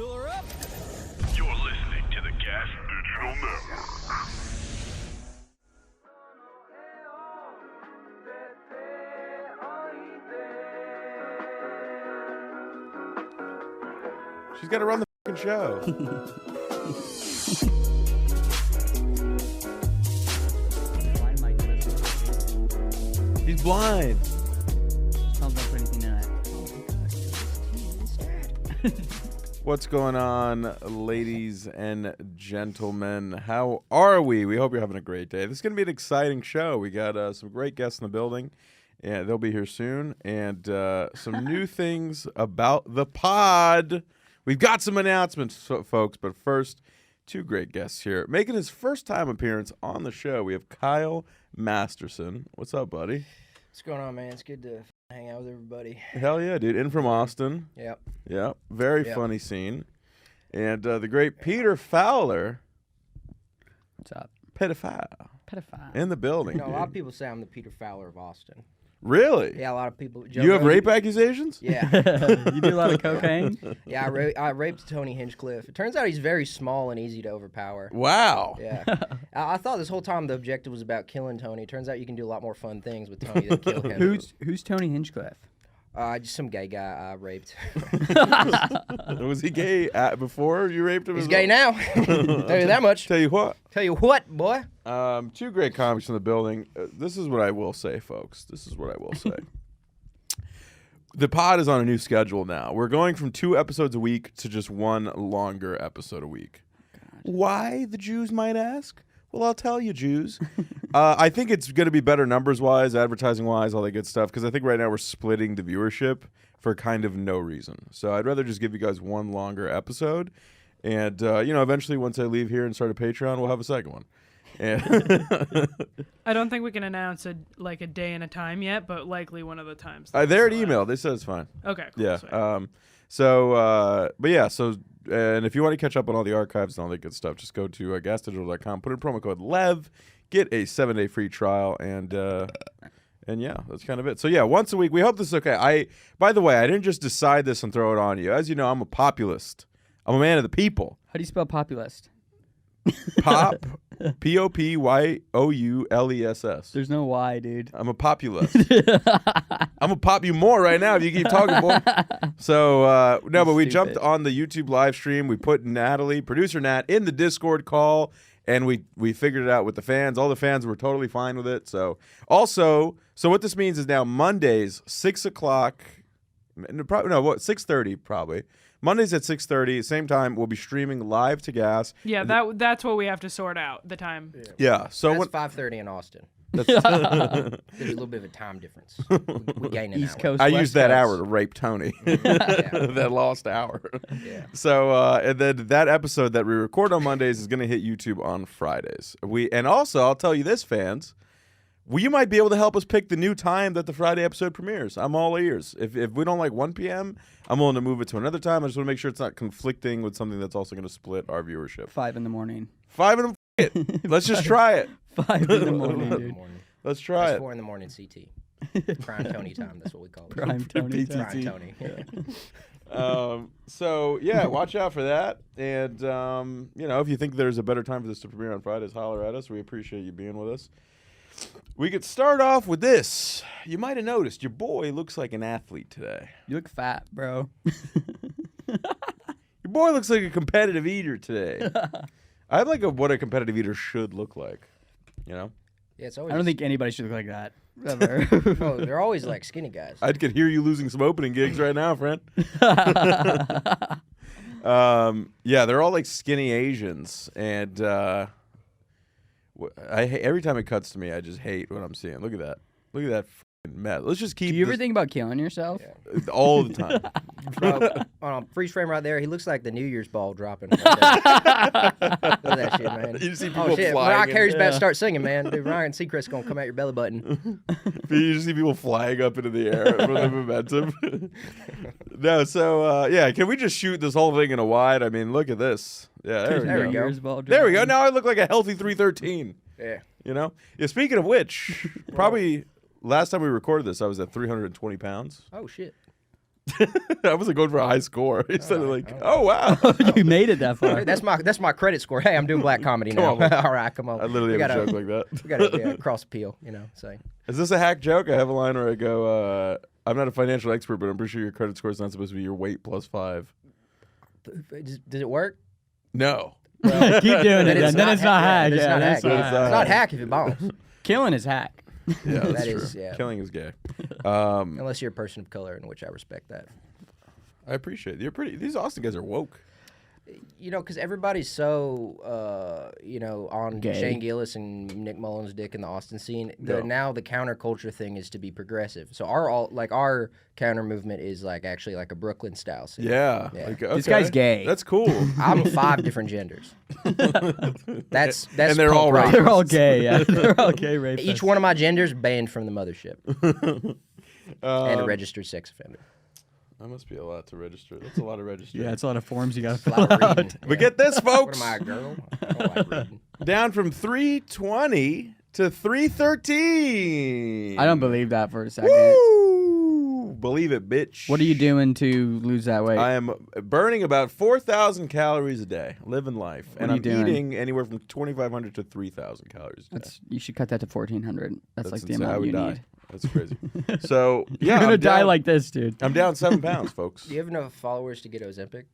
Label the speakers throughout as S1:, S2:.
S1: Fill her up.
S2: You're listening to the Gas Digital Network.
S3: She's got to run the fucking show.
S4: Blind Mike doesn't.
S3: He's blind.
S4: Sounds like anything in it.
S3: What's going on, ladies and gentlemen? How are we? We hope you're having a great day. This is going to be an exciting show. We got some great guests in the building, and they'll be here soon. And some new things about the pod. We've got some announcements, folks. But first, two great guests here. Making his first time appearance on the show, we have Kyle Masterson. What's up, buddy?
S5: What's going on, man? It's good to hang out with everybody.
S3: Hell yeah, dude. In from Austin.
S5: Yep.
S3: Yeah, very
S5: Yep.
S3: funny scene. And the great Peter Fowler,
S4: What's up?
S3: pedophile,
S4: Pedophile.
S3: in the building.
S5: You know, a lot of
S3: dude.
S5: people say I'm the Peter Fowler of Austin.
S3: Really?
S5: Yeah, a lot of people.
S3: You have rape accusations?
S5: Yeah.
S4: You do a lot of cocaine?
S5: Yeah, I raped Tony Hinchcliffe. It turns out he's very small and easy to overpower.
S3: Wow.
S5: Yeah. I thought this whole time the objective was about killing Tony. Turns out you can do a lot more fun things with Tony than kill him.
S4: Who's Tony Hinchcliffe?
S5: Just some gay guy I raped.
S3: Was he gay before you raped him?
S5: He's
S3: as
S5: gay
S3: well?
S5: now. Tell you that much.
S3: Tell you what.
S5: Tell you what, boy.
S3: Two great comics in the building. This is what I will say, folks. This is what I will say. The pod is on a new schedule now. We're going from 2 episodes a week to just 1 longer episode a week. Why, the Jews might ask? Well, I'll tell you, Jews. I think it's going to be better numbers-wise, advertising-wise, all that good stuff, because I think right now we're splitting the viewership for kind of no reason. So I'd rather just give you guys 1 longer episode, and, eventually once I leave here and start a Patreon, we'll have a second one. And
S6: I don't think we can announce a day and a time yet, but likely one of the times.
S3: they already emailed. They said it's fine.
S6: Okay, cool.
S3: Yeah.
S6: Sweet.
S3: And if you want to catch up on all the archives and all that good stuff, just go to gasdigital.com, put in promo code LEV, get a 7-day free trial, and yeah, that's kind of it. So yeah, once a week. We hope this is okay. By the way, I didn't just decide this and throw it on you. As you know, I'm a populist. I'm a man of the people.
S4: How do you spell populist?
S3: Pop, P-O-P-Y-O-U-L-E-S-S.
S4: There's no Y, dude.
S3: I'm a populist. I'm gonna pop you more right now if you keep talking, boy. So no, but we jumped on the YouTube live stream. We put Natalie, producer Nat, in the Discord call, and we figured it out with the fans. All the fans were totally fine with it. So what this means is now Mondays 6:00. No, 6:30 probably. Mondays at 6:30, same time. We'll be streaming live to Gas.
S6: Yeah, that's what we have to sort out, the time.
S3: Yeah. So
S5: That's 5:30 in Austin.
S3: that's,
S5: There's a little bit of a time difference. We gain an
S4: East
S5: hour.
S4: Coast.
S3: I
S4: West
S3: used that
S4: Coast.
S3: hour to rape Tony. That lost hour.
S5: Yeah.
S3: So and then that episode that we record on Mondays is going to hit YouTube on Fridays. And also I'll tell you this, fans. You might be able to help us pick the new time that the Friday episode premieres. I'm all ears. If we don't like 1 p.m., I'm willing to move it to another time. I just want to make sure it's not conflicting with something that's also going to split our viewership.
S4: 5 in the morning.
S3: 5 in the Let's just try it.
S4: 5 in the morning, dude.
S3: Let's try
S5: That's
S3: it.
S5: 4 in the morning CT. Prime Tony time. That's what we call it.
S4: Prime Tony.
S5: Prime Tony.
S3: So yeah, watch out for that. And if you think there's a better time for this to premiere on Fridays, holler at us. We appreciate you being with us. We could start off with this. You might have noticed your boy looks like an athlete today.
S4: You look fat, bro.
S3: Your boy looks like a competitive eater today. I like what a competitive eater should look like. You know?
S5: Yeah, it's always.
S4: I don't think anybody should look like that. Ever.
S5: Oh, they're always like skinny guys.
S3: I could hear you losing some opening gigs right now, friend. Yeah, they're all like skinny Asians, and every time it cuts to me, I just hate what I'm seeing. Look at that. Look at that f***ing mess. Let's just keep.
S4: Do you ever think about killing yourself?
S3: all the time?
S5: Bro, on freeze frame right there, he looks like the New Year's ball dropping. Right there. Look at that shit, man.
S3: You see people
S5: Oh shit!
S3: flying.
S5: Mariah Carey's about to start singing, man. Dude, Ryan Seacrest's gonna come out your belly button.
S3: You just see people flying up into the air from the momentum. No, so yeah, can we just shoot this whole thing in a wide? I mean, look at this. Yeah, there we
S5: There
S3: go.
S5: we go.
S4: Year's ball
S3: There we go.
S4: dropping.
S3: Now I look like a healthy 313.
S5: Yeah.
S3: You know? Yeah, speaking of which, probably last time we recorded this, I was at 320 pounds.
S5: Oh shit.
S3: I wasn't going for a high score. He said like, oh wow.
S4: You made it that far.
S5: That's my credit score. Hey, I'm doing black comedy now.
S3: on.
S5: All right, come on.
S3: I literally
S5: we
S3: have
S5: gotta,
S3: a joke like that.
S5: We gotta cross appeal, So
S3: Is this a hack joke? I have a line where I go, I'm not a financial expert, but I'm pretty sure your credit score is not supposed to be your weight plus 5.
S5: does it work?
S3: No.
S4: Keep doing it. Then it's not hack.
S5: It's
S4: Yeah,
S5: not hack.
S4: that's not
S5: It's
S4: hack.
S5: not hack if it bombs.
S4: Killing is hack.
S3: Yeah, that's
S5: That
S3: true.
S5: is, yeah.
S3: Killing is gay.
S5: Unless you're a person of color, in which I respect that.
S3: I appreciate it. You're pretty. These Austin guys are woke.
S5: Because everybody's so, on
S4: Gay.
S5: Shane Gillis and Nick Mullins' dick in the Austin scene.
S3: Yeah.
S5: Now the counterculture thing is to be progressive. So our counter movement is actually a Brooklyn style scene.
S3: Yeah.
S5: Yeah.
S3: Like,
S4: This
S3: okay.
S4: guy's gay.
S3: That's cool.
S5: I'm 5 different genders. That's
S3: And they're all
S5: punk rock.
S4: They're all gay. Yeah, they're all gay rapists.
S5: Each one of my genders banned from the mothership and a registered sex offender.
S3: That must be a lot to register. That's a lot of registering.
S4: Yeah, it's a lot of forms you got to
S5: A lot
S4: fill
S5: of
S4: out.
S5: reading.
S3: But get this,
S5: What
S3: folks.
S5: am I, a girl? I don't like reading.
S3: Down from 320 to 313.
S4: I don't believe that for a second.
S3: Woo! Believe it, bitch.
S4: What are you doing to lose that weight?
S3: I am burning about 4,000 calories a day, living life, and
S4: are
S3: I'm
S4: you doing?
S3: eating anywhere from 2,500 to 3,000 calories a day.
S4: You should cut that to 1,400. That's like the
S3: insane. I
S4: amount
S3: would
S4: you
S3: die.
S4: need.
S3: That's crazy. So yeah,
S4: You're gonna
S3: I'm
S4: die
S3: down-
S4: like this, dude.
S3: I'm down 7 pounds, folks.
S5: Do you have enough followers to get Ozempic?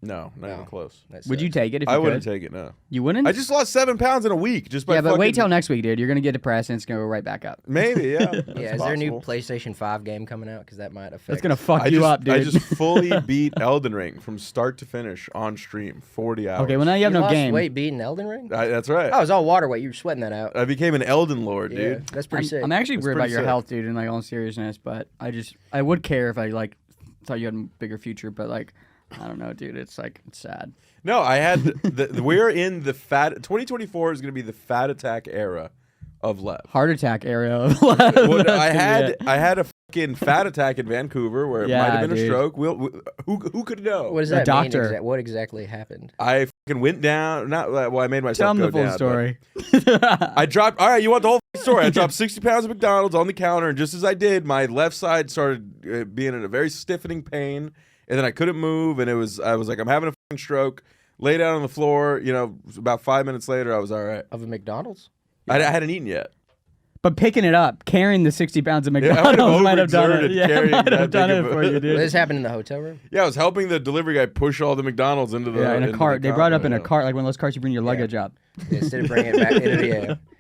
S3: No, not even
S5: No.
S3: close.
S5: That
S4: Would you
S5: sucks.
S4: take it if you
S3: I
S4: could?
S3: wouldn't take it. No,
S4: You wouldn't?
S3: I just lost 7 pounds in a week just by
S4: yeah, but wait
S3: fucking-
S4: till next week, dude. You're gonna get depressed and it's gonna go right back up.
S3: Maybe, yeah.
S5: Yeah,
S3: That's
S5: is there a new
S3: possible.
S5: PlayStation 5 game coming out? Because that might affect.
S4: That's gonna fuck
S3: I
S4: you
S3: just,
S4: up, dude.
S3: I just fully beat Elden Ring from start to finish on stream, 40 hours.
S4: Okay, well now you have no
S5: lost
S4: game.
S5: weight beating Elden Ring?
S3: That's right.
S5: Oh, it was all water weight. You were sweating that out.
S3: I became an Elden Lord,
S5: Yeah,
S3: dude.
S5: that's pretty sick.
S4: I'm actually
S3: That's
S4: worried about
S3: pretty
S4: your
S3: sick.
S4: health, dude, in all seriousness. But I would care if I thought you had a bigger future. But I don't know, dude. It's sad.
S3: No, I had we're in the fat. 2024 is going to be the fat attack era of Lev.
S4: Heart attack area.
S3: Well, I had a fucking fat attack in Vancouver where it
S4: Yeah,
S3: might have been a
S4: dude.
S3: stroke. Who could know?
S5: What does
S4: A
S5: that mean?
S4: doctor.
S5: What exactly happened?
S3: I fucking went down. I made myself
S4: Tell him
S3: go
S4: the full
S3: down,
S4: story.
S3: but I dropped. All right, you want the whole story? I dropped 60 pounds of McDonald's on the counter, and just as I did, my left side started being in a very stiffening pain, and then I couldn't move, and I was like, I'm having a fucking stroke. Lay down on the floor. About 5 minutes later, I was all right.
S5: Of a McDonald's?
S3: I hadn't eaten yet.
S4: But picking it up, carrying the 60 pounds of
S3: I might have
S4: McDonald's might have done it.
S3: overexerted
S4: Yeah,
S3: carrying
S4: might
S3: that
S4: have done
S3: big
S4: it
S3: of
S4: for
S3: a-
S4: you, dude.
S5: This happened in the hotel room?
S3: Yeah, I was helping the delivery guy push all the McDonald's into the
S4: Yeah, in a
S3: into
S4: cart.
S3: the
S4: They brought it up in a
S3: counter,
S4: cart, like one of those carts you bring your luggage up.
S5: Yeah, instead of bringing it back into the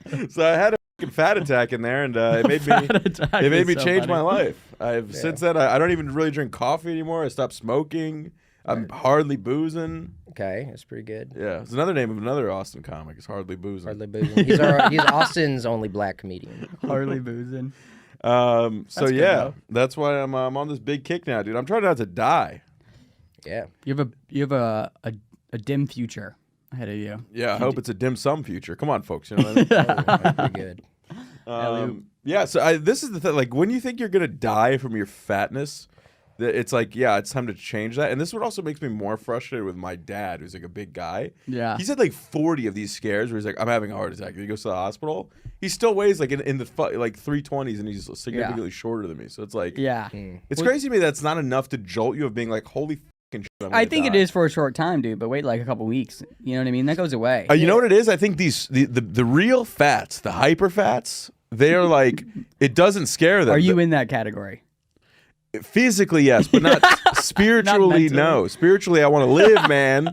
S3: yeah. So I had a fucking fat attack in there, and it made me change my life. Since then I don't even really drink coffee anymore. I stopped smoking. I'm hardly boozing.
S5: Okay, that's pretty good.
S3: Yeah, it's another name of another Austin comic. It's hardly boozing.
S5: Hardly boozing. He's Austin's only black comedian.
S4: Hardly boozing.
S3: So
S4: That's good,
S3: yeah,
S4: though.
S3: that's why I'm on this big kick now, dude. I'm trying not to die.
S5: Yeah.
S4: You have a dim future ahead of you.
S3: Yeah, I hope it's a dim sum future. Come on, folks. You know what I mean?
S5: That's pretty good.
S3: Yeah, so this is the thing. Like, when you think you're gonna die from your fatness, it's like, yeah, it's time to change that. And this is what also makes me more frustrated with my dad, who's like a big guy.
S4: Yeah.
S3: He's had like 40 of these scares where he's like, I'm having a heart attack. And he goes to the hospital. He still weighs like in the 320s, and he's significantly shorter than me. So it's like,
S4: Yeah.
S3: it's crazy to me that's not enough to jolt you of being like, holy fucking shit, I'm
S4: I
S3: gonna
S4: think it
S3: die.
S4: is for a short time, dude, but wait like a couple weeks. You know what I mean? That goes away.
S3: You know what it is? I think the real fats, the hyper fats, they are like, it doesn't scare them.
S4: Are you in that category?
S3: Physically, yes, but not spiritually.
S4: mentally.
S3: No, spiritually, I want to live, man.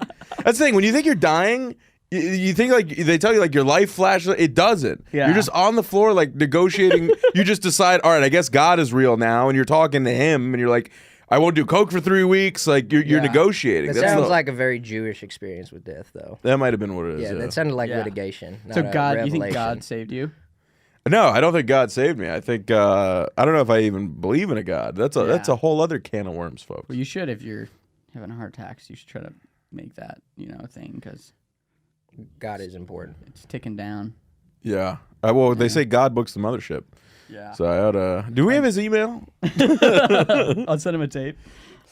S3: That's the thing. When you think you're dying, you think like they tell you like your life flashes. It doesn't.
S4: Yeah.
S3: You're just on the floor like negotiating. You just decide, all right, I guess God is real now, and you're talking to Him, and you're like, I won't do coke for 3 weeks. Like you're
S4: Yeah.
S3: negotiating.
S5: That
S3: That's
S5: sounds
S3: the-
S5: like a very Jewish experience with death, though.
S3: that might have been what it is.
S5: Yeah,
S3: Yeah,
S5: that sounded like
S4: Yeah.
S5: litigation. Not
S4: So
S5: a
S4: God, you think
S5: revelation.
S4: God saved you?
S3: No, I don't think God saved me. I think I don't know if I even believe in a God. That's a whole other can of worms, folks.
S4: Well, you should if you're having a heart attack. So you should try to make that a thing because
S5: God is important.
S4: it's ticking down.
S3: Yeah. Well, they say God books the mothership.
S4: Yeah.
S3: So I ought to. Do we have his email?
S4: I'll send him a tape.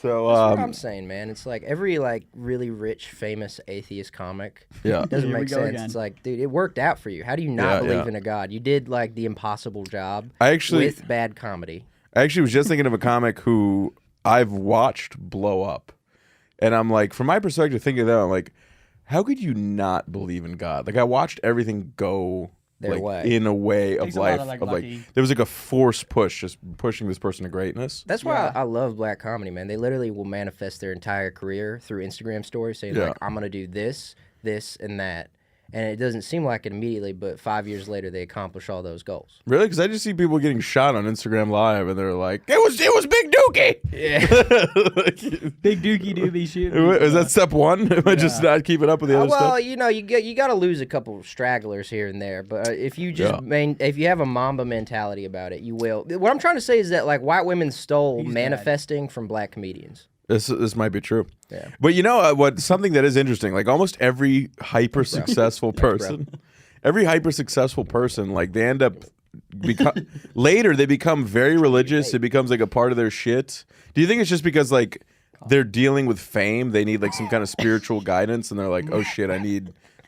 S3: So
S5: That's what I'm saying, man. It's like every really rich, famous atheist comic.
S3: yeah.
S5: It doesn't
S4: Here we
S5: make
S4: go
S5: sense.
S4: again.
S5: It's like, dude, it worked out for you. How do you not
S3: Yeah,
S5: believe
S3: yeah.
S5: in a God? You did the impossible job
S3: I actually
S5: with bad comedy.
S3: was just thinking of a comic who I've watched blow up. And I'm like, from my perspective, thinking of that, I'm like, how could you not believe in God? Like, I watched everything go
S5: Their way.
S3: in a way of
S4: Takes a lot
S3: life.
S4: of, like,
S3: Of like,
S4: lucky.
S3: there was like a forced push, just pushing this person to greatness.
S5: That's why I love black comedy, man. They literally will manifest their entire career through Instagram stories saying, like, I'm going to do this, this, and that. And it doesn't seem like it immediately, but 5 years later, they accomplish all those goals.
S3: Really? Because I just see people getting shot on Instagram Live, and they're like, "It was Big Dookie."
S5: Yeah.
S4: Big Dookie doobie shoot.
S3: Is that step one? Am I just not keeping up with the other
S5: Well,
S3: stuff?
S5: you know, you got to lose a couple stragglers here and there, but if you just if you have a Mamba mentality about it, you will. What I'm trying to say is that like white women stole
S4: He's
S5: manifesting from black comedians.
S3: This might be true.
S5: Yeah.
S3: But you know what? Something that is interesting, like almost every hyper successful person, like they end up later they become very religious. It becomes like a part of their shit. Do you think it's just because like they're dealing with fame, they need like some kind of spiritual guidance, and they're like, oh shit,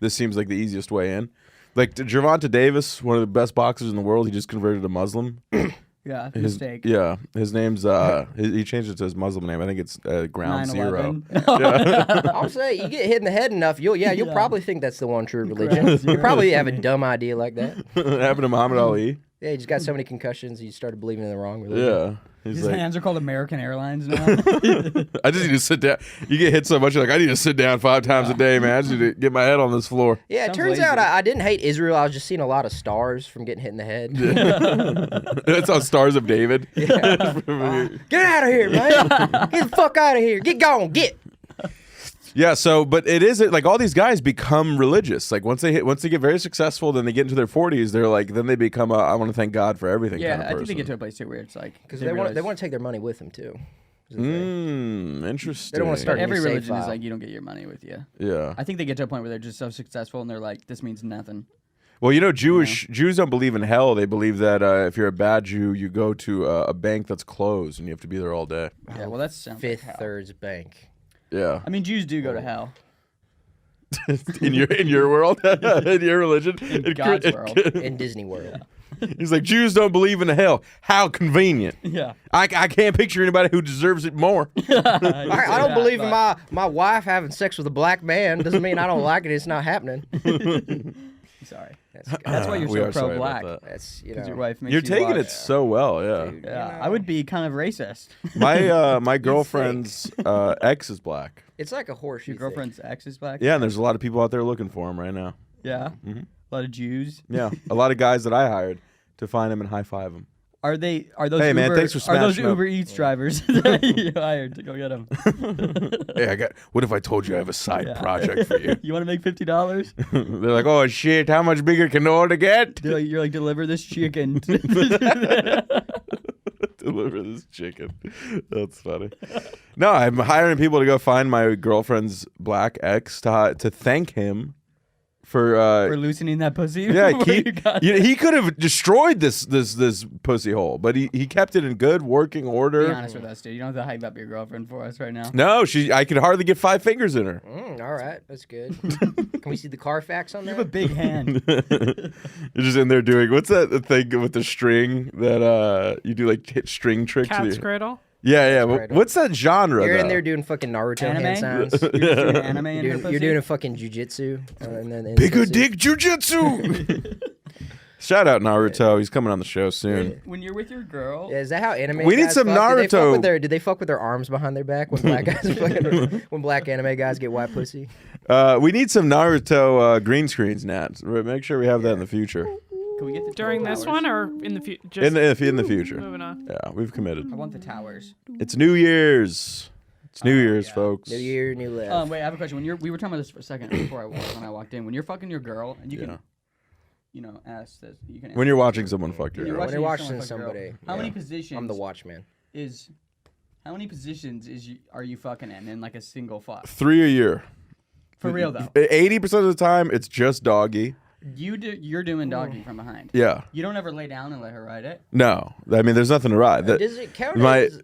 S3: this seems like the easiest way in. Like Gervonta Davis, one of the best boxers in the world, he just converted to Muslim.
S4: Yeah, mistake.
S3: Yeah, his name's he changed it to his Muslim name. I think it's Ground Zero.
S4: 9/11.
S5: I'll say you get hit in the head enough, you'll probably think that's the one true religion. You probably have a dumb idea like that.
S3: It happened to Muhammad Ali.
S5: Yeah, you just got so many concussions, you started believing in the wrong religion.
S3: Yeah. He's
S4: His
S3: like,
S4: hands are called American Airlines now.
S3: I just need to sit down. You get hit so much, you're like, I need to sit down 5 times a day, man. I just need to get my head on this floor.
S5: Yeah, it
S4: Sounds
S5: turns
S4: lazy.
S5: out I didn't hate Israel. I was just seeing a lot of stars from getting hit in the head.
S3: That's on Stars of David.
S5: Get out of here, man. Get the fuck out of here. Get gone. Get.
S3: Yeah, so but it is like all these guys become religious. Like once they get very successful, then they get into their 40s, they're like then they become I want to thank God for everything
S4: Yeah,
S3: kind of
S4: I think
S3: person.
S4: they get to a place too where it's like
S5: Because they want to take their money with them, too. is the thing.
S3: Interesting.
S5: They don't wanna start
S4: Every
S5: New save
S4: religion is
S5: file.
S4: like you don't get your money with you.
S3: Yeah.
S4: I think they get to a point where they're just so successful and they're like, this means nothing.
S3: Well, you know, Jews don't believe in hell. They believe that if you're a bad Jew, you go to a bank that's closed and you have to be there all day.
S4: Yeah, well that's sounds
S5: Fifth
S4: like hell.
S5: Thirds Bank.
S3: Yeah.
S4: I mean, Jews do go to hell.
S3: in your world, in your religion,
S4: In God's world.
S5: In Disney World.
S3: He's like, Jews don't believe in hell. How convenient.
S4: Yeah.
S3: I can't picture anybody who deserves it more.
S5: I don't believe in my wife having sex with a black man. Doesn't mean I don't like it. It's not happening.
S4: Sorry.
S5: That's,
S4: That's why
S3: We
S4: you're
S3: are
S4: so
S3: sorry about
S4: pro-black.
S3: that.
S5: that's
S4: Because your
S5: know.
S4: wife makes
S3: You're
S4: you
S3: taking
S4: watch.
S3: it so well, yeah.
S5: Dude,
S4: Yeah,
S5: you know,
S4: I would be kind of racist.
S3: My girlfriend's ex is black.
S5: It's like a horseshoe.
S4: Your girlfriend's ex is black?
S3: Yeah, and there's a lot of people out there looking for him right now.
S4: Yeah.
S3: Mhm.
S4: A lot of Jews.
S3: Yeah, a lot of guys that I hired to find him and high five him.
S4: Are those
S3: Hey, man,
S4: Uber,
S3: thanks for
S4: are those
S3: smashing up.
S4: Uber Eats drivers that you hired to go get them?
S3: Hey, what if I told you I have a side project for you?
S4: You want to make $50?
S3: They're like, oh shit, how much bigger can the order get?
S4: You're like, deliver this chicken.
S3: Deliver this chicken. That's funny. No, I'm hiring people to go find my girlfriend's black ex to thank him for
S4: For loosening that pussy.
S3: yeah,
S4: before you got there.
S3: he could have destroyed this pussy hole, but he kept it in good working order.
S4: Be honest with us, dude. You don't have to hype up your girlfriend for us right now.
S3: No, I could hardly get 5 fingers in her.
S5: All right, that's good. Can we see the Carfax on
S4: You
S5: that?
S4: have a big hand.
S3: You're just in there doing what's that thing with the string that you do like hit string tricks?
S6: Cat's
S3: with
S6: cradle.
S3: Yeah.
S5: Cradle.
S3: What's that genre?
S5: You're in
S3: though?
S5: there doing fucking Naruto hand
S4: Anime?
S5: sounds.
S4: You're just doing anime in her pussy?
S5: You're doing a fucking jujitsu. And then
S3: Bigger dick jujitsu. Shout out Naruto. He's coming on the show soon.
S4: When you're with your girl.
S5: Yeah, is that how anime?
S3: We need
S5: guys
S3: some
S5: fuck?
S3: Naruto.
S5: Do they fuck with their arms behind their back when black guys fucking, when black anime guys get white pussy?
S3: We need some Naruto green screens, Nat. Make sure we have that in the future.
S4: Can we get the
S6: During this
S4: towers?
S6: one or in the future?
S3: In the future.
S6: Moving on.
S3: Yeah, we've committed.
S4: I want the towers.
S3: It's New Year's. It's New Year's,
S4: yeah.
S3: folks.
S5: New year, new life.
S4: Wait, I have a question. We were talking about this for a second before when I walked in. When you're fucking your girl, and you
S3: Yeah.
S4: can, ask this. You can.
S3: When you're watching someone fuck your
S4: When
S3: girl.
S5: When you're watching
S4: someone fuck your girl,
S5: somebody,
S4: how many
S5: yeah.
S4: positions?
S5: I'm the watchman.
S4: How many positions are you fucking in like a single fuck?
S3: 3 a year.
S4: For real though,
S3: 80% of the time, it's just doggy.
S4: you're doing doggy from behind.
S3: Yeah.
S4: You don't ever lay down and let her ride it.
S3: No. I mean, there's nothing to ride.
S5: Does it count
S3: My
S5: as...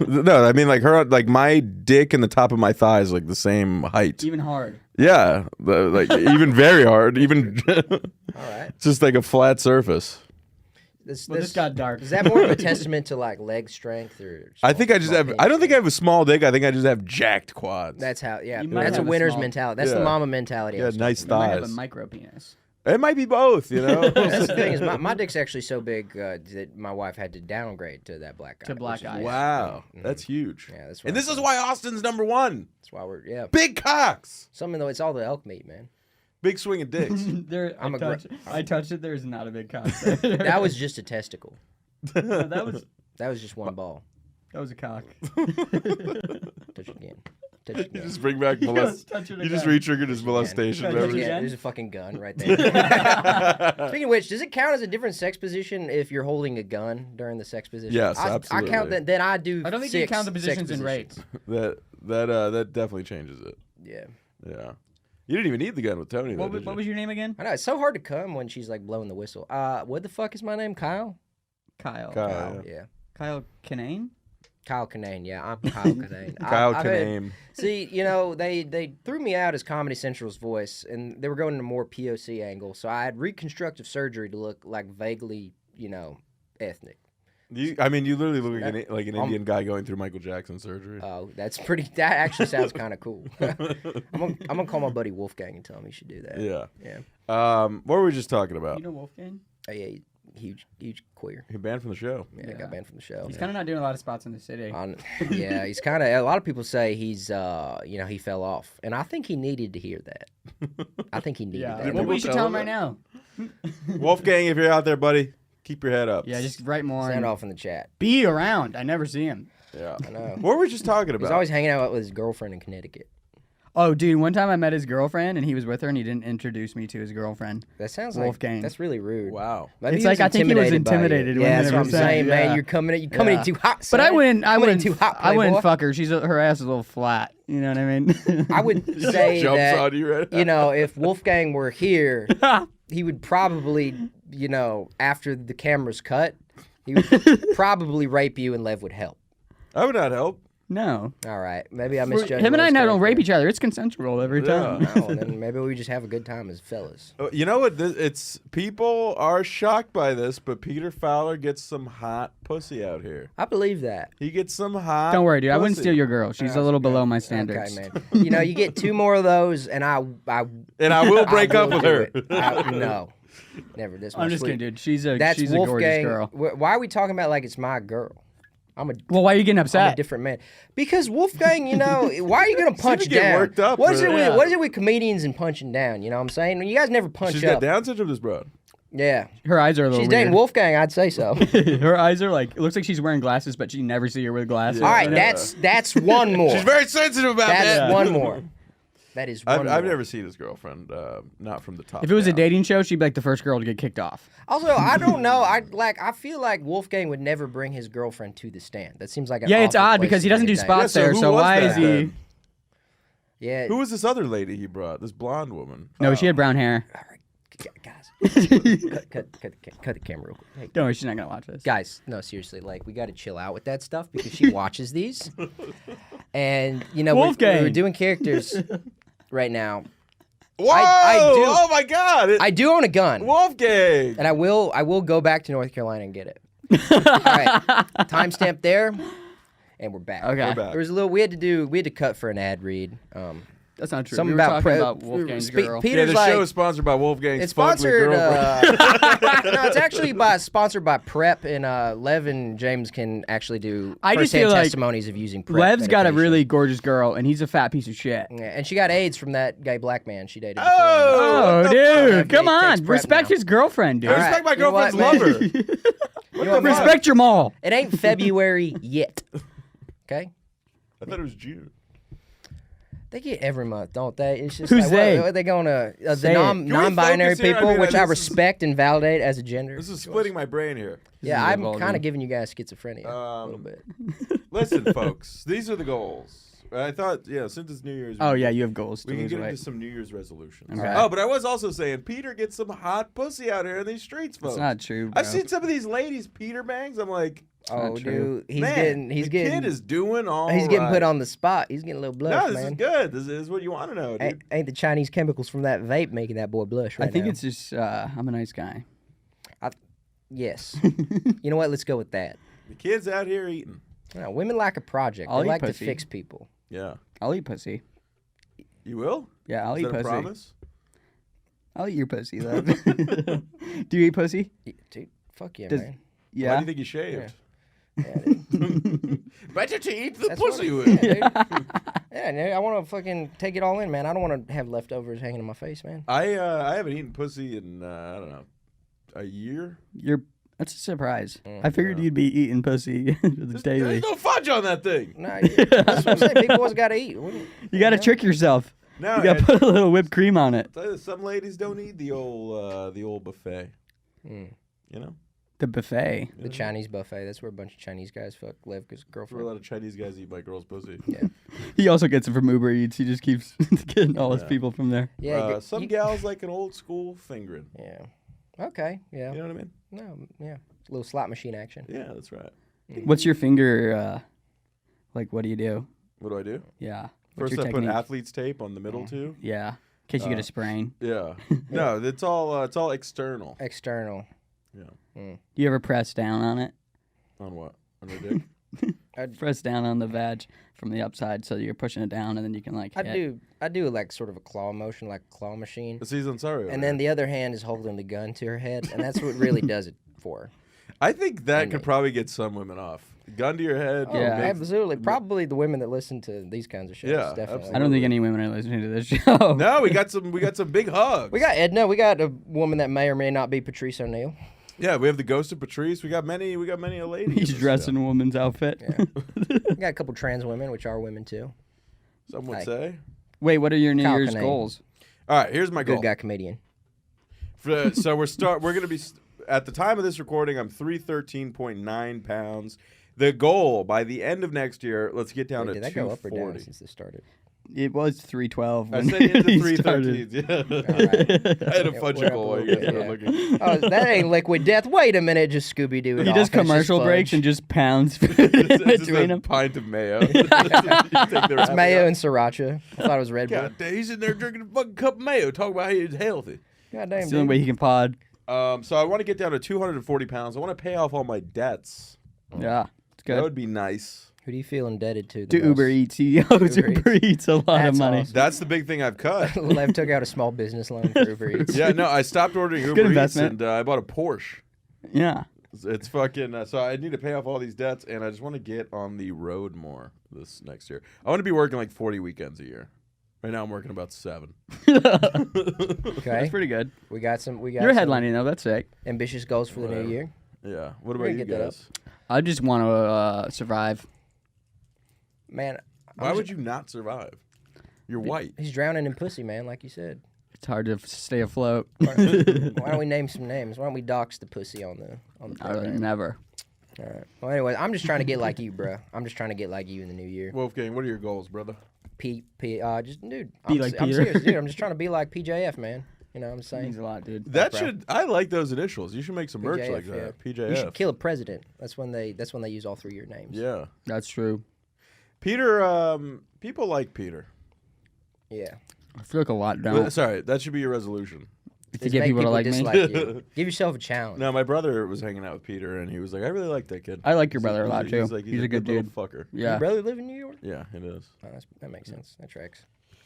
S3: no, I mean like my dick and the top of my thigh is like the same height.
S4: Even hard.
S3: Yeah, like even very hard. Even
S5: All right.
S3: it's just like a flat surface.
S4: This got dark.
S5: Is that more of a testament to like leg strength or?
S3: I think I just have. I don't think I have a small dick. I think I just have jacked quads.
S5: That's how. Yeah,
S4: You might
S5: that's a
S4: have a
S5: winner's
S4: small-
S5: mentality. That's
S3: Yeah.
S5: the mama mentality. I
S3: yeah,
S5: was
S3: nice
S4: You might have a
S3: thighs.
S4: micro penis.
S3: It might be both. You know.
S5: That's the thing is, my dick's actually so big that my wife had to downgrade to that black guy.
S4: To black
S5: which is-
S4: guy.
S3: Wow, that's huge.
S5: Yeah, that's why
S3: And this is why Austin's number one.
S5: That's why we're
S3: Big cocks,
S5: Something though, it's all the elk meat, man.
S3: big swinging dicks.
S4: I touched it. There's not a big cock.
S5: That was just a testicle.
S4: No, that
S5: was just one ball.
S4: was a cock.
S5: Touch it again. Touch it
S3: You
S5: again.
S3: just bring back
S4: touch it
S3: You just
S4: again.
S3: re-triggered his molestation
S4: Touch it
S3: memories.
S4: again.
S5: There's a fucking gun right there. Speaking of which, does it count as a different sex position if you're holding a gun during the sex position?
S3: Yes,
S5: I
S3: absolutely.
S5: count that. Then I do.
S4: I don't think you
S5: six
S4: count the
S5: sex
S4: positions in rape.
S5: positions.
S3: That definitely changes it.
S5: Yeah.
S3: Yeah. You didn't even need the gun with Tony. Though, did
S4: What
S3: you?
S4: was your name again?
S5: I know it's so hard to come when she's like blowing the whistle. What the fuck is my name? Kyle.
S4: Kyle.
S3: Kyle.
S5: Yeah.
S4: Kyle Kinane?
S5: Kyle Kinane. Yeah, I'm Kyle Kinane.
S3: Kyle
S5: I've had-
S3: Kinane.
S5: See, they threw me out as Comedy Central's voice, and they were going in a more POC angle. So I had reconstructive surgery to look like vaguely, ethnic.
S3: You literally look like an Indian guy going through Michael Jackson surgery.
S5: Oh, that's pretty. That actually sounds kind of cool. I'm gonna call my buddy Wolfgang and tell him he should do that.
S3: Yeah.
S5: Yeah.
S3: What were we just talking about?
S4: You know Wolfgang?
S5: Oh, yeah, huge queer.
S3: He banned from the show.
S5: Yeah, got banned from the show.
S4: He's kind of not doing a lot of spots in the city.
S5: Yeah, he's kind of. A lot of people say he's, he fell off, and I think he needed to hear that. I think he needed that.
S3: Did
S4: Well, we
S3: people
S4: should
S3: tell
S4: tell him
S3: him
S4: right now.
S3: Wolfgang, if you're out there, buddy, keep your head up.
S4: Yeah, just write more.
S5: Send
S4: And
S5: off in the chat.
S4: be around. I never see him.
S3: Yeah.
S5: I know.
S3: What were we just talking
S5: He's
S3: about?
S5: always hanging out with his girlfriend in Connecticut.
S4: Oh, dude, one time I met his girlfriend and he was with her and he didn't introduce me to his girlfriend.
S5: That sounds
S4: Wolfgang.
S5: like that's really rude.
S3: Wow.
S5: Maybe
S4: It's
S5: he
S4: like, I think he was intimidated
S5: by you. Yeah, that's what I'm
S4: 100%,
S5: saying,
S4: yeah.
S5: man. You're coming in too hot.
S4: But I
S5: son.
S4: wouldn't.
S5: Coming in too hot,
S4: I wouldn't
S5: playboy.
S4: fuck her. Her ass is a little flat. You know what I mean?
S5: I would say
S3: Jumps
S5: that
S3: on you right now.
S5: if Wolfgang were here, he would probably, after the camera's cut, he would probably rape you, and Lev would help.
S3: I would not help.
S4: No.
S5: All right, maybe I misjudged.
S4: Him and I
S5: Lev's
S4: now don't rape
S5: character.
S4: each other. It's consensual every time.
S3: Yeah.
S5: No, then maybe we just have a good time as fellas.
S3: You know what? It's people are shocked by this, but Peter Fowler gets some hot pussy out here.
S5: I believe that.
S3: He gets some hot.
S4: Don't worry, dude. I wouldn't
S3: pussy.
S4: steal your girl. She's a little below my standards.
S5: Okay, man. You get 2 more of those, and I
S3: And I will break
S5: I
S3: up
S5: will
S3: with
S5: do
S3: her.
S5: it. No, never. This.
S4: I'm just kidding, dude. She's a
S5: That's
S4: gorgeous
S5: Wolfgang.
S4: girl.
S5: Why are we talking about like it's my girl? I'm a
S4: Well, why are you getting
S5: I'm a
S4: upset?
S5: different man. Because Wolfgang, why are you gonna punch
S3: get
S5: down?
S3: worked up
S5: What is
S3: for
S5: it?
S3: that.
S5: What is it with comedians and punching down? You know what I'm saying? You guys never punch
S3: She's
S5: up.
S3: got Down syndrome, this broad.
S5: Yeah,
S4: Her eyes are a little
S5: she's dating
S4: weird.
S5: Wolfgang. I'd say so.
S4: Her eyes are like, it looks like she's wearing glasses, but you never see her with glasses.
S3: Yeah.
S5: All right,
S4: You know?
S5: that's one more.
S3: She's very sensitive about
S5: That's
S3: that.
S5: one more. That is one.
S3: I've
S5: more.
S3: never seen his girlfriend, not from the top.
S4: If it was a
S3: down.
S4: dating show, she'd be like the first girl to get kicked off.
S5: Also, I don't know. I feel like Wolfgang would never bring his girlfriend to the stand. That seems like an
S4: Yeah, it's
S5: awful
S4: odd
S5: place
S4: because he
S5: to
S4: doesn't
S5: bring
S4: do
S5: a date.
S4: spots
S3: Yeah, so
S4: there.
S3: who
S4: So
S3: was
S4: why
S3: that
S4: is he?
S3: then?
S5: Yeah.
S3: Who was this other lady he brought? This blonde woman.
S4: No, she had brown hair.
S5: All right, guys. cut the camera real quick. Hey,
S4: Don't worry, she's not gonna watch this.
S5: guys, no, seriously, we got to chill out with that stuff because she watches these, and
S4: Wolfgang.
S5: we're doing characters right now.
S3: Whoa!
S5: I do-
S3: Oh my God!
S5: I do own a gun,
S3: Wolfgang.
S5: and I will go back to North Carolina and get it. All right, timestamp there, and we're back.
S4: Okay.
S3: We're back.
S5: There was a little we had to cut for an ad read.
S4: That's not true.
S5: Something
S4: we were
S5: about
S4: talking
S5: pre-
S4: about Wolfgang's
S5: Spe-
S4: girl.
S3: Yeah,
S5: Peter's
S3: the
S5: like,
S3: show is sponsored by Wolfgang's
S5: it's
S3: fugly
S5: sponsored.
S3: girlfriend.
S5: No, it's actually sponsored by Prep, and Lev and James can actually do
S4: I just
S5: first-hand
S4: feel like
S5: testimonies of using Prep.
S4: Lev's got a
S5: medication.
S4: really gorgeous girl, and he's a fat piece of shit.
S5: Yeah, and she got AIDS from that gay black man she dated. Before.
S3: Oh,
S4: Oh,
S3: what the
S4: dude,
S5: fuck?
S4: come
S5: He takes
S4: on.
S5: prep
S4: Respect
S5: now.
S4: his girlfriend, dude.
S3: I respect my
S5: You know what,
S3: girlfriend's
S5: man?
S3: lover.
S5: You know what, man?
S4: Respect your mall.
S5: It ain't February yet. Okay,
S3: I thought it was June.
S5: they get every month, don't they? It's just
S4: Who's
S5: like,
S4: they?
S5: What are they going to the
S4: Say it.
S5: non-binary
S3: focus here? I
S5: people,
S3: mean,
S5: which I
S3: this is-
S5: respect and validate as a gender.
S3: This is splitting my brain here.
S5: Yeah,
S4: is
S5: I'm
S4: vulgar.
S5: kind of giving you guys schizophrenia a little bit.
S3: Listen, folks, these are the goals. I thought, since it's New Year's.
S4: Oh,
S3: we-
S4: yeah, you have goals to
S3: We can
S4: lose
S3: get
S4: weight.
S3: into some New Year's resolutions.
S4: Okay.
S3: Oh, but I was also saying Peter gets some hot pussy out here in these streets, folks.
S4: It's not true, bro.
S3: I've seen some of these ladies Peter bangs. I'm like,
S5: Oh,
S4: not true.
S5: dude,
S3: man,
S5: he's
S3: the
S5: getting
S3: kid is doing all
S5: he's getting put
S3: right.
S5: on the spot. He's getting a little blush,
S3: No, this
S5: man.
S3: is good. This is what you want to know, dude.
S5: Ain't the Chinese chemicals from that vape making that boy blush right
S4: I think
S5: now.
S4: it's just, I'm a nice guy.
S5: Yes. You know what? Let's go with that.
S3: The kids out here eating.
S5: No, women like a project.
S4: I'll
S5: They
S4: eat
S5: like to
S4: pussy.
S5: fix people.
S3: Yeah.
S4: I'll eat pussy.
S3: You will?
S4: Yeah, I'll
S3: Is
S4: eat
S3: that a
S4: pussy.
S3: promise?
S4: I'll eat your pussy, though. Do you eat pussy?
S5: Dude, fuck yeah,
S4: Does-
S5: man.
S3: Why
S4: Yeah.
S3: do you think you shaved?
S5: Yeah, dude.
S3: Better to eat the
S5: That's what
S3: pussy
S5: it-
S3: with.
S5: Yeah, dude. Yeah, dude, I want to fucking take it all in, man. I don't want to have leftovers hanging in my face, man.
S3: I haven't eaten pussy in I don't know, a year.
S4: That's a surprise. I figured you'd be eating pussy daily.
S3: There's no fudge on that thing.
S5: Nah, that's what I'm saying. Big boys got to eat.
S4: You got to trick yourself.
S3: No,
S4: You got to put a little whipped cream on it.
S3: tell you, some ladies don't eat the old buffet.
S5: Mm.
S3: You know,
S4: The buffet.
S5: The Chinese buffet. That's where a bunch of Chinese guys fuck Lev's
S3: that's where a
S5: girlfriend.
S3: lot of Chinese guys eat my girl's pussy.
S5: Yeah.
S4: He also gets it from Uber Eats. He just keeps getting all his
S3: Yeah.
S4: people from there.
S5: Yeah.
S3: Some gals like an old school fingering.
S5: Yeah. Okay. Yeah.
S3: You know what I mean?
S5: No. Yeah. A little slot machine action.
S3: Yeah, that's right.
S4: What's your finger, like, what do you do?
S3: What do I do?
S4: Yeah. What's
S3: First,
S4: your
S3: I put
S4: technique?
S3: athlete's tape on the middle too.
S4: Yeah. In case you get a sprain.
S3: Yeah. No, it's all external.
S5: External.
S3: Yeah.
S4: Do you ever press down on it?
S3: On what? On your dick?
S4: Press down on the vag from the upside so you're pushing it down and then you can, like, hit.
S5: I do like sort of a claw motion, like a claw machine.
S3: The season's sorry.
S5: And then the other hand is holding the gun to her head, and that's what really does it for her.
S3: I think that
S5: And
S3: could
S5: it-
S3: probably get some women off. Gun to your head.
S5: Oh,
S4: Yeah.
S5: absolutely. Probably the women that listen to these kinds of shows.
S3: Yeah,
S5: Definitely.
S4: I don't think any women are listening to this show.
S3: No, we got some big hugs.
S5: We got Edna. We got a woman that may or may not be Patrice O'Neill.
S3: Yeah, we have the ghost of Patrice. We got many ladies.
S4: He's dressed in a woman's outfit.
S5: Yeah. We got a couple trans women, which are women too.
S3: Some would
S5: Hey.
S3: say.
S4: Wait, what are your New
S5: Kyle
S4: Year's
S5: Kinane.
S4: goals?
S3: All right, here's my goal.
S5: Good guy comedian.
S3: So we're gonna be at the time of this recording. I'm 313.9 pounds. The goal by the end of next year, let's get down
S5: Wait,
S3: to
S5: did that go up or down
S3: 240.
S5: since this started?
S4: It was 312.
S3: I
S4: when
S3: said into
S4: he
S3: 313.
S4: started.
S3: Yeah. I had a
S5: Yeah,
S3: fudge
S5: we're up
S3: goal
S5: a
S3: while you
S5: little
S3: guys
S5: bit,
S3: were
S5: yeah.
S3: looking.
S5: Oh, that ain't liquid death. Wait a minute, just Scooby Doo.
S4: He does commercial breaks and just pounds food in
S3: It's just
S4: between
S3: a
S4: them.
S3: pint of mayo. You take their
S5: It's
S3: happy
S5: mayo
S3: hour.
S5: and sriracha. I thought it was Red Bull.
S3: God damn, he's in there drinking a fucking cup of mayo, talking about how he's healthy.
S5: God damn,
S4: It's the only way
S5: dude.
S4: he can pod.
S3: So I want to get down to 240 pounds. I want to pay off all my debts.
S4: Yeah, it's
S3: That
S4: good.
S3: would be nice.
S5: Who do you feel indebted to?
S4: To Uber Eats. He owes
S5: Uber
S4: Uber Eats a lot of
S5: That's
S4: money.
S5: awesome.
S3: That's the big thing I've cut.
S5: Lev took out a small business loan for Uber Eats.
S3: Yeah, no, I stopped ordering
S4: Good
S3: Uber Eats
S4: investment.
S3: and I bought a Porsche.
S4: Yeah.
S3: It's fucking. So I need to pay off all these debts, and I just want to get on the road more this next year. I want to be working like 40 weekends a year. Right now, I'm working about 7.
S5: Okay,
S4: That's pretty good.
S5: we got some.
S4: You're headlining, though. That's sick.
S5: ambitious goals for the
S3: Whatever.
S5: new year.
S3: Yeah. What
S5: We're
S3: about
S5: gonna
S3: you
S5: get that
S3: guys?
S4: I just want to survive.
S5: Man,
S3: Why would you not survive? You're white.
S5: He's drowning in pussy, man. Like you said.
S4: It's hard to stay afloat.
S5: Why don't we name some names? Why don't we dox the pussy on the
S4: I would
S5: program?
S4: never.
S5: All right. Well, anyway, I'm just trying to get like you, bro. I'm just trying to get like you in the new year.
S3: Wolfgang, what are your goals, brother?
S5: Just dude.
S4: Be like
S5: I'm
S4: Peter.
S5: serious, dude. I'm just trying to be like PJF, man. You know what I'm
S4: Means
S5: saying?
S4: a lot, dude.
S3: That
S5: bro.
S3: should. I like those initials. You should make some merch
S5: PJF,
S3: like that.
S5: You
S3: PJF.
S5: should kill a president. That's when they use all 3 of your names.
S3: Yeah.
S4: That's true.
S3: Peter. People like Peter.
S5: Yeah.
S4: I feel like a lot don't.
S3: Sorry, that should be your resolution.
S4: To
S5: Just
S4: get
S5: make
S4: people to like me.
S5: dislike you. Give yourself a challenge.
S3: No, my brother was hanging out with Peter, and he was like, "I really like that kid."
S4: I like your brother a lot, too.
S3: He's, like,
S4: He's a good
S3: little
S4: dude.
S3: fucker.
S4: Yeah.
S5: Your brother live in New York?
S3: Yeah, it is.
S5: Oh, that makes sense. That tracks.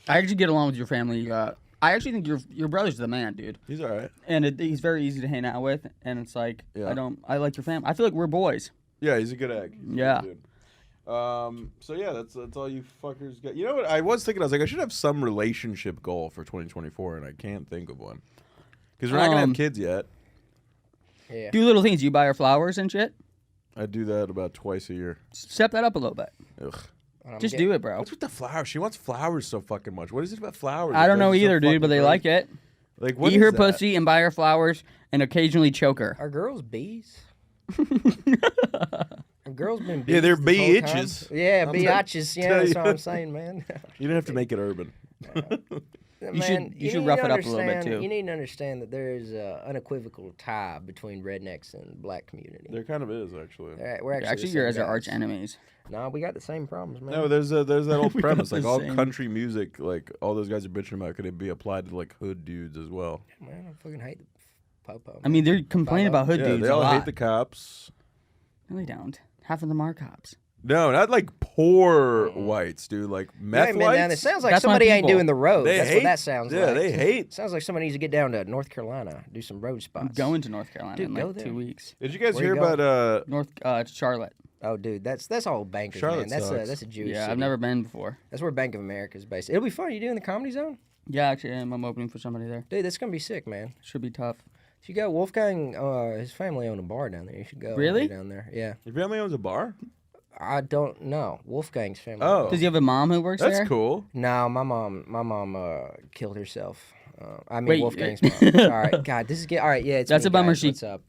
S4: I actually get along with your family. I actually think your brother's the man, dude.
S3: He's all right.
S4: And he's very easy to hang out with. And it's like,
S3: Yeah.
S4: I like your family. I feel like we're boys.
S3: Yeah, he's a good egg. He's a
S4: Yeah.
S3: good dude. So yeah, that's all you fuckers got. You know what? I was thinking, I was like, I should have some relationship goal for 2024, and I can't think of one because we're not gonna have kids yet.
S5: Yeah.
S4: Do little things. You buy her flowers and shit.
S3: I do that about twice a year.
S4: Step that up a little bit.
S3: Ugh.
S4: Just do it, bro.
S3: What's with the flowers? She wants flowers so fucking much. What is it about flowers?
S4: I don't know
S3: They're so
S4: either, dude, but
S3: fucking
S4: they
S3: great.
S4: like it.
S3: Like, what
S4: Eat
S3: is
S4: her
S3: that?
S4: pussy and buy her flowers and occasionally choke her.
S5: Are girls bees? Have girls been bees?
S3: Yeah, they're
S5: this whole time?
S3: bitches.
S5: Yeah,
S3: I'm
S5: bitches. Yeah,
S3: tell
S5: that's
S3: you.
S5: what I'm saying, man.
S3: You don't have to make it urban.
S5: Man,
S4: you should
S5: need
S4: rough
S5: to
S4: it up a little bit,
S5: understand-
S4: too.
S5: You need to understand that there is an unequivocal tie between rednecks and black community.
S3: There kind of is actually.
S5: We're actually
S4: You guys
S5: the
S4: are
S5: same
S4: arch
S5: guys.
S4: enemies.
S5: No, we got the same problems, man.
S3: No, there's that old
S4: We got
S3: premise like
S4: the
S3: all
S4: same.
S3: country music, like all those guys are bitching about, could it be applied to like hood dudes as well?
S5: Man, I fucking hate the po-po.
S4: I mean, they're complaining about hood
S3: Yeah,
S4: dudes
S3: they
S4: a
S3: all
S4: lot.
S3: hate the cops.
S4: No, they don't. Half of them are cops.
S3: No, not like poor whites, dude. Like meth
S5: ain't been down there.
S3: whites.
S5: Sounds like
S4: That's my
S5: somebody ain't
S4: people.
S5: doing the road.
S3: They
S5: That's
S3: hate.
S5: what that sounds
S3: yeah,
S5: like.
S3: they hate.
S5: Sounds like somebody needs to get down to North Carolina, do some road spots.
S4: I'm going to North Carolina
S5: Dude,
S4: in
S5: go
S4: like
S5: there.
S4: 2 weeks.
S3: Did you guys
S5: Where
S3: hear
S5: you going?
S3: about
S4: Charlotte.
S5: Oh, dude, that's all bankers,
S3: Charlotte
S5: man.
S3: sucks.
S5: That's a Jewish
S4: Yeah,
S5: city.
S4: I've never been before.
S5: That's where Bank of America is based. It'll be fun. You doing the Comedy Zone?
S4: Yeah, actually, I'm opening for somebody there.
S5: Dude, that's gonna be sick, man.
S4: Should be tough.
S5: If you go, Wolfgang, his family owned a bar down there. You should go.
S4: Really?
S5: Down there, yeah.
S3: your family owns a bar?
S5: I don't know. Wolfgang's family.
S3: Oh.
S4: Does he have a mom who works
S3: That's
S4: there?
S3: cool.
S5: No, my mom killed herself. I mean,
S4: Wait,
S5: Wolfgang's mom. All right, God, this is all right. Yeah, it's
S4: That's
S5: me,
S4: a bummer
S5: guys.
S4: she-
S5: What's up,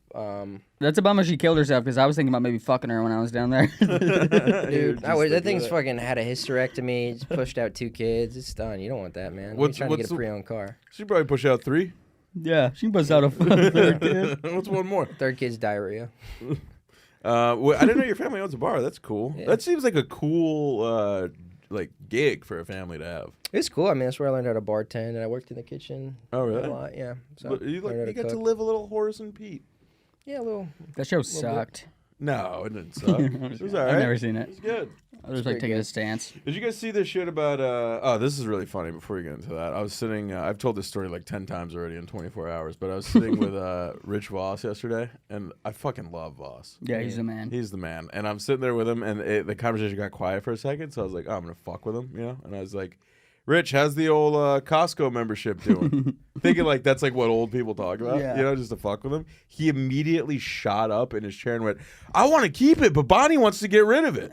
S4: That's a bummer she killed herself because I was thinking about maybe fucking her when I was down there.
S5: dude?
S3: Just
S5: That thing's
S3: like
S5: fucking had a hysterectomy. It's pushed out 2 kids. It's done. You don't want that, man.
S3: What's-
S5: You're trying to
S3: what's
S5: get a
S3: the-
S5: pre-owned car.
S3: She probably push out 3.
S4: yeah, she busts out a third kid.
S3: What's one more?
S5: 3rd kid's diarrhea.
S3: Well, I didn't know your family owns a bar. That's cool.
S5: Yeah.
S3: That seems like a cool like gig for a family to have.
S5: It's cool. I mean, that's where I learned how to bartend, and I worked in the kitchen.
S3: Oh, really?
S5: A lot, yeah. So
S3: But you
S5: learned how
S3: got to
S5: cook.
S3: live a little Horace and Pete.
S5: Yeah, a little.
S4: That show sucked.
S3: No, it didn't suck. It was all right.
S4: I've never seen it.
S3: It was good.
S4: I was like
S5: pretty
S4: taking
S5: good.
S4: a stance.
S3: Did you guys see this shit about? Oh, this is really funny. Before we get into that, I was sitting. I've told this story like 10 times already in 24 hours. But I was sitting with Rich Voss yesterday, and I fucking love Voss.
S4: Yeah, he's a man.
S3: He's the man. And I'm sitting there with him, and the conversation got quiet for a second. So I was like, oh, I'm gonna fuck with him, you know. And I was like, Rich, how's the old Costco membership doing? Thinking like that's like what old people talk about,
S4: Yeah.
S3: you know, just to fuck with him. He immediately shot up in his chair and went, I want to keep it, but Bonnie wants to get rid of it.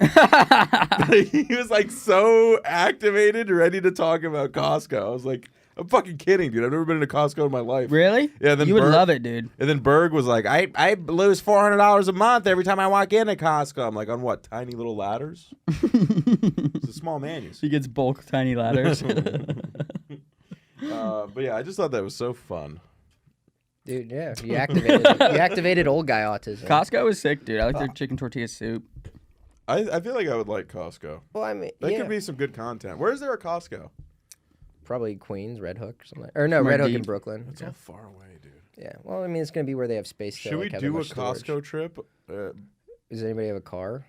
S3: He was like so activated, ready to talk about Costco. I was like, I'm fucking kidding, dude. I've never been in a Costco in my life.
S4: Really?
S3: Yeah, then
S4: you would
S3: Berg-
S4: love it, dude.
S3: And then Berg was like, I lose $400 a month every time I walk into Costco. I'm like, on what? Tiny little ladders? It's a small manus.
S4: He gets bulk tiny ladders.
S3: But yeah, I just thought that was so fun.
S5: Dude, yeah. You activated old guy autism.
S4: Costco is sick, dude. I like their chicken tortilla soup.
S3: I feel like I would like Costco.
S5: Well, I mean,
S3: That
S5: yeah.
S3: could be some good content. Where is there a Costco?
S5: Probably Queens, Red Hook, or something. Or no,
S4: Somewhere
S5: Red Hook
S4: deep.
S5: in Brooklyn.
S3: It's all far away, dude.
S5: Yeah. Well, I mean, it's gonna be where they have space. To,
S3: Should we
S5: like, have
S3: do a
S5: much storage.
S3: Costco trip?
S5: Does anybody have a car?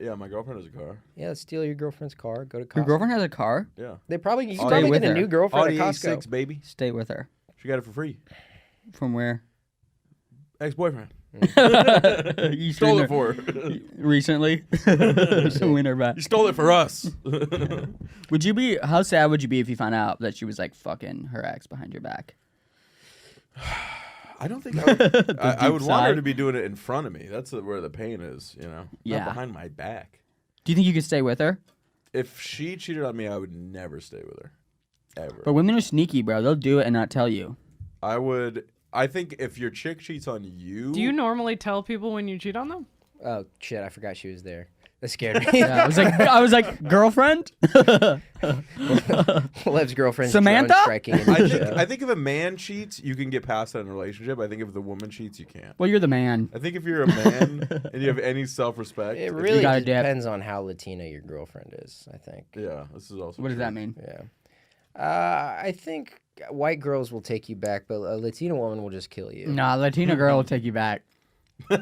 S3: Yeah, my girlfriend has a car.
S5: Yeah, let's steal your girlfriend's car. Go to Costco.
S4: Your girlfriend has a car?
S3: Yeah.
S5: They probably you
S3: Stay
S5: probably
S4: with
S5: get a
S4: her.
S5: new girlfriend
S3: Audi
S5: at Costco.
S3: A6, baby.
S4: Stay with her.
S3: She got it for free.
S4: From where?
S3: Ex-boyfriend.
S4: You
S3: Stole
S4: seen
S3: it for her.
S4: recently. Win her back.
S3: You stole it for us.
S4: Would you be? How sad would you be if you found out that she was like fucking her ex behind your back?
S3: I don't think I would. I would
S4: deep
S3: want her
S4: sigh.
S3: to be doing it in front of me. That's where the pain is, you know?
S4: Yeah.
S3: Not behind my back.
S4: Do you think you could stay with her?
S3: If she cheated on me, I would never stay with her. Ever.
S4: But women are sneaky, bro. They'll do it and not tell you.
S3: I would. I think if your chick cheats on you.
S6: Do you normally tell people when you cheat on them?
S5: Oh shit! I forgot she was there. That scared me.
S4: Yeah, I was like, girlfriend.
S5: Lev's girlfriend
S4: Samantha?
S5: striking into the show.
S3: I think if a man cheats, you can get past that in a relationship. I think if the woman cheats, you can't.
S4: Well, you're the man.
S3: I think if you're a man and you have any self-respect,
S5: It
S3: if
S5: really
S4: gotta dip.
S5: depends on how Latina your girlfriend is. I think.
S3: yeah, this is also.
S4: What does
S3: true.
S4: that mean?
S5: Yeah. I think white girls will take you back, but a Latina woman will just kill you.
S4: Nah, Latina girl will take you back.
S3: You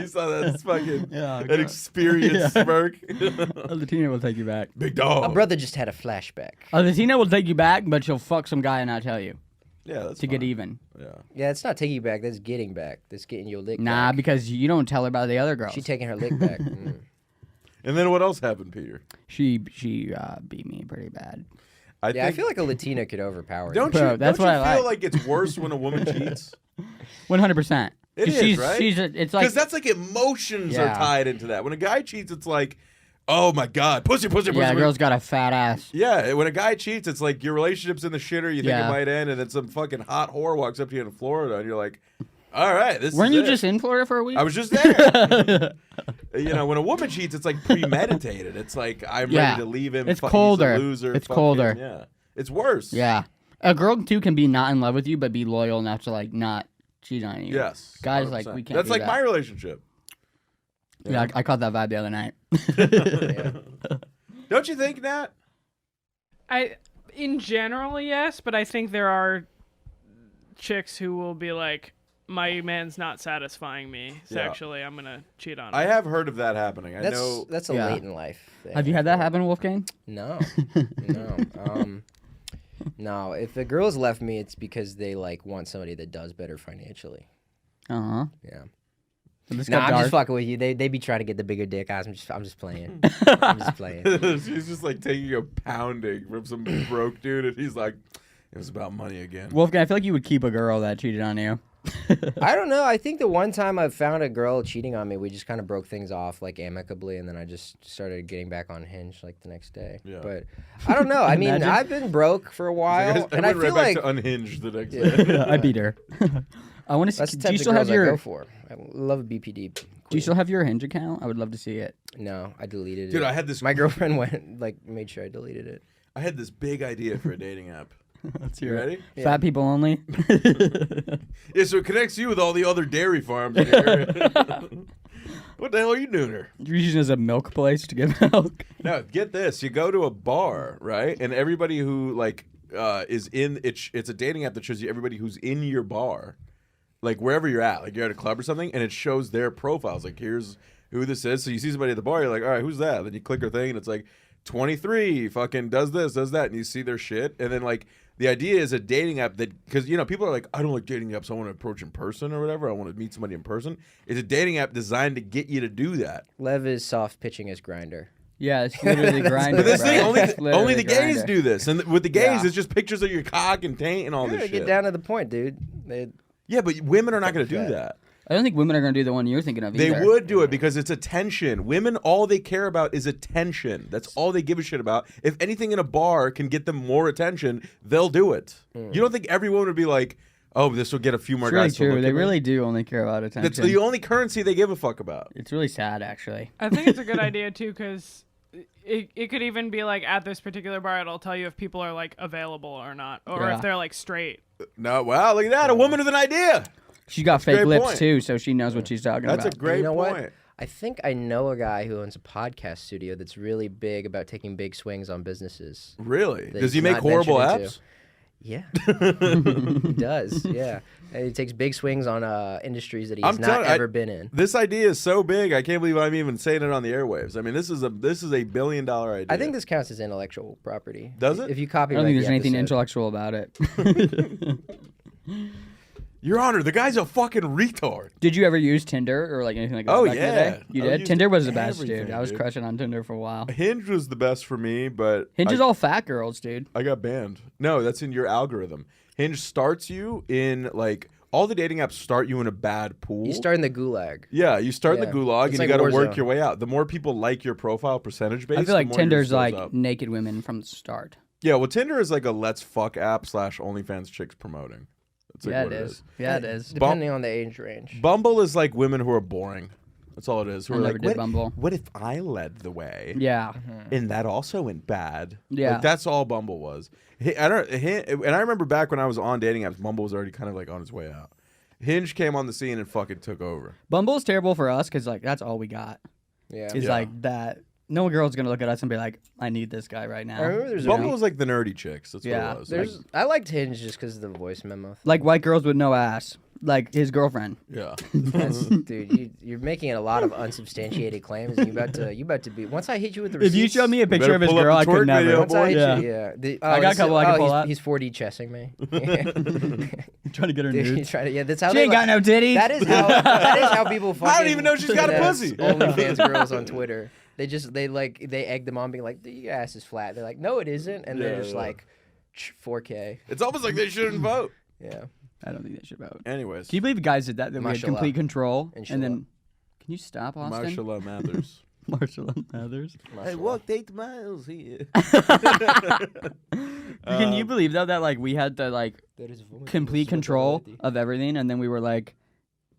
S3: saw that fucking
S4: Yeah,
S3: an experienced smirk.
S4: A Latina will take you back.
S3: Big dog.
S5: My brother just had a flashback.
S4: A Latina will take you back, but she'll fuck some guy and not tell you
S3: Yeah, that's
S4: to get
S3: fine.
S4: even.
S3: Yeah.
S5: Yeah, it's not taking you back. That's getting back. That's getting your lick
S4: Nah,
S5: back.
S4: because you don't tell her about the other girls.
S5: She taking her lick back. Mm.
S3: And then what else happened, Peter?
S4: She beat me pretty bad.
S5: Yeah, I feel like a Latina could overpower
S3: Don't
S5: you.
S3: you?
S4: Bro, that's
S3: don't you
S4: what I
S3: feel
S4: like.
S3: like it's worse when a woman cheats?
S4: 100%.
S3: It is,
S4: she's,
S3: right?
S4: It's like
S3: Because that's like emotions are
S4: Yeah.
S3: tied into that. When a guy cheats, it's like, oh my god, pussy, pussy, pussy.
S4: yeah,
S3: pussy.
S4: girl's got a fat ass.
S3: Yeah, when a guy cheats, it's like your relationship's in the shitter. You think
S4: Yeah.
S3: it might end, and then some fucking hot whore walks up to you in Florida, and you're like, all right, this.
S4: Weren't
S3: is
S4: you
S3: it.
S4: just in Florida for a week?
S3: I was just there. You know, when a woman cheats, it's like premeditated. It's like I'm
S4: Yeah.
S3: ready to leave him.
S4: It's
S3: He's a
S4: colder.
S3: loser.
S4: It's
S3: fuck
S4: colder.
S3: him. Yeah, it's worse.
S4: Yeah. A girl too can be not in love with you, but be loyal enough to like not cheat on you.
S3: Yes.
S4: Guys, like,
S3: 100%.
S4: we can't
S3: That's
S4: do
S3: like
S4: that.
S3: my relationship.
S4: Yeah, I caught that vibe the other night.
S3: Don't you think, Nat?
S6: In general, yes, but I think there are chicks who will be like, my man's not satisfying me sexually. I'm gonna cheat on him.
S3: I have heard of that happening. I know.
S5: That's a
S4: Yeah.
S5: late in life thing.
S4: Have you had that happen, Wolfgang?
S5: No, no. If a girl's left me, it's because they like want somebody that does better financially.
S4: Uh-huh.
S5: Yeah.
S4: This
S5: No,
S4: got
S5: I'm
S4: dark.
S5: just fucking with you. They be trying to get the bigger dick. I'm just playing. I'm just playing.
S3: She's just like taking a pounding from some broke dude, and he's like, "It was about money again."
S4: Wolfgang, I feel like you would keep a girl that cheated on you.
S5: I don't know. I think the one time I found a girl cheating on me, we just kind of broke things off like amicably, and then I just started getting back on Hinge like the next day.
S3: Yeah.
S5: But I don't know. I mean,
S4: Imagine.
S5: I've been broke for a while,
S3: I
S5: and I
S3: went
S5: feel
S3: right
S5: like
S3: back to unhinged the next day.
S4: I beat her. I want to
S5: that's
S4: see.
S5: the
S4: Do
S5: type
S4: you
S5: of
S4: still have
S5: girls I go
S4: your?
S5: for. I love a BPD.
S4: Do you still have your Hinge account? I would love to see it.
S5: No, I deleted it.
S3: Dude, I had this.
S5: My girlfriend made sure I deleted it.
S3: I had this big idea for a dating app.
S4: Let's
S3: You
S4: hear it.
S3: ready?
S5: Yeah.
S4: Fat people only.
S3: Yeah, so it connects you with all the other dairy farms in the area. What the hell are you doing here?
S4: You're using it as a milk place to get milk.
S3: No, get this. You go to a bar, right? And everybody who like is in it's a dating app that shows you everybody who's in your bar. Like wherever you're at. Like you're at a club or something, and it shows their profiles. Like here's who this is. So you see somebody at the bar, you're like, all right, who's that? Then you click their thing and it's like 23, fucking does this, does that, and you see their shit. And then like the idea is a dating app that, because you know people are like, I don't like dating apps, I want to approach in person or whatever, I want to meet somebody in person. It's a dating app designed to get you to do that.
S5: Lev is soft pitching his grinder.
S4: Yeah, it's literally grinding.
S3: But this
S4: bro.
S3: thing,
S4: It's literally
S3: only the gays
S4: Grindr.
S3: do this, and with the gays,
S5: Yeah.
S3: it's just pictures of your cock and taint and all
S5: Yeah,
S3: this
S5: get
S3: shit.
S5: down to the point, dude.
S3: Yeah, but women are not going to do
S5: that.
S3: that.
S4: I don't think women are going to do the one you're thinking of
S3: They
S4: either.
S3: would do it because it's attention. Women, all they care about is attention. That's all they give a shit about. If anything in a bar can get them more attention, they'll do it. You don't think every woman would be like, oh, this will get a few more
S4: It's really
S3: guys to look
S4: true.
S3: at
S4: They
S3: me?
S4: really do only care about attention.
S3: That's the only currency they give a fuck about.
S4: It's really sad, actually.
S6: I think it's a good idea too, because it could even be like at this particular bar, it'll tell you if people are like available or not, or
S4: Yeah.
S6: if they're like straight.
S3: No, wow, look at that. A woman with an idea.
S4: She's got fake
S3: great
S4: lips,
S3: point.
S4: too, so she knows what she's talking
S3: That's
S4: about.
S3: a great
S5: You know
S3: point.
S5: what? I think I know a guy who owns a podcast studio that's really big about taking big swings on businesses.
S3: Really?
S5: that
S3: Does he
S5: he's
S3: make
S5: not
S3: horrible
S5: ventured
S3: apps?
S5: Yeah, he does. Yeah, and he takes big swings on industries that he has
S3: I'm
S5: not
S3: telling-
S5: ever been in.
S3: This idea is so big, I can't believe I'm even saying it on the airwaves. I mean, this is a $1 billion idea.
S5: I think this counts as intellectual property.
S3: Does it?
S5: If you
S4: I
S5: copyright
S4: don't think there's
S5: the
S4: anything
S5: episode.
S4: intellectual about it.
S3: Your Honor, the guy's a fucking retard.
S4: Did you ever use Tinder or like anything like that
S3: Oh,
S4: back in the
S3: yeah.
S4: day? You
S3: I
S4: did?
S3: used
S4: Tinder was the best,
S3: everything,
S4: dude. I was
S3: dude.
S4: crushing on Tinder for a while.
S3: Hinge was the best for me, but
S4: Hinge is all fat girls, dude.
S3: I got banned. No, that's in your algorithm. Hinge starts you in like all the dating apps start you in a bad pool.
S5: You start in the gulag.
S3: Yeah, you start in
S5: Yeah.
S3: the gulag
S5: It's
S3: and
S5: like
S3: you got to work
S5: Warzone.
S3: your way out. The more people like your profile percentage based,
S4: I feel like
S3: the more yours
S4: Tinder's
S3: goes
S4: like
S3: up.
S4: naked women from the start.
S3: Yeah, well, Tinder is like a let's fuck app / OnlyFans chicks promoting. That's like
S4: Yeah,
S3: what
S4: it is. Yeah, it is.
S5: Depending on the age range.
S3: Bumble is like women who are boring. That's all it is. Who
S4: I
S3: are
S4: never
S3: like,
S4: did
S3: what,
S4: Bumble.
S3: what if I led the way?
S4: Yeah.
S3: And that also went bad.
S4: Yeah.
S3: Like, that's all Bumble was. And I remember back when I was on dating apps, Bumble was already kind of like on its way out. Hinge came on the scene and fucking took over.
S4: Bumble's terrible for us because like that's all we got.
S5: Yeah.
S4: Is
S3: Yeah.
S4: like that. No girl's gonna look at us and be like, "I need this guy right now."
S5: I remember there's
S3: Bumble was like the nerdy chicks. That's
S4: Yeah.
S3: what it was.
S5: There's I liked Hinge just because of the voice memo.
S4: Like white girls with no ass, like his girlfriend.
S3: Yeah.
S5: That's, dude, you're making a lot of unsubstantiated claims. And you about to be. Once I hit you with the
S4: If you
S5: receipts,
S4: show me a picture
S3: better
S4: of his
S3: pull up
S4: girl,
S3: the
S4: I could
S3: twerk
S4: never.
S3: video,
S5: once I hit
S4: yeah.
S5: you, yeah.
S4: I got a couple I can pull up.
S5: He's 4D chessing me.
S4: Trying to get her
S5: Dude,
S4: nudes.
S5: he's trying to, yeah, that's how
S4: She
S5: they
S4: ain't got no titties.
S5: That is how people fucking.
S3: I don't even know she's got a
S5: finesse
S3: pussy.
S5: OnlyFans girls on Twitter. They egg them on being like, your ass is flat. They're like, no, it isn't, and they're
S3: Yeah,
S5: just
S3: yeah.
S5: like, 4K.
S3: It's almost like they shouldn't vote.
S5: Yeah.
S4: I don't think they should vote.
S3: Anyways.
S4: Can you believe guys did that? That we had
S5: Mashallah.
S4: complete control,
S5: Inshallah.
S4: and then can you stop, Austin?
S3: Marshall Mathers.
S4: Marshall Mathers.
S3: I walked 8 miles here.
S4: Can you believe though that like we had the like
S5: That is voting
S4: complete control
S5: responsibility.
S4: of everything, and then we were like,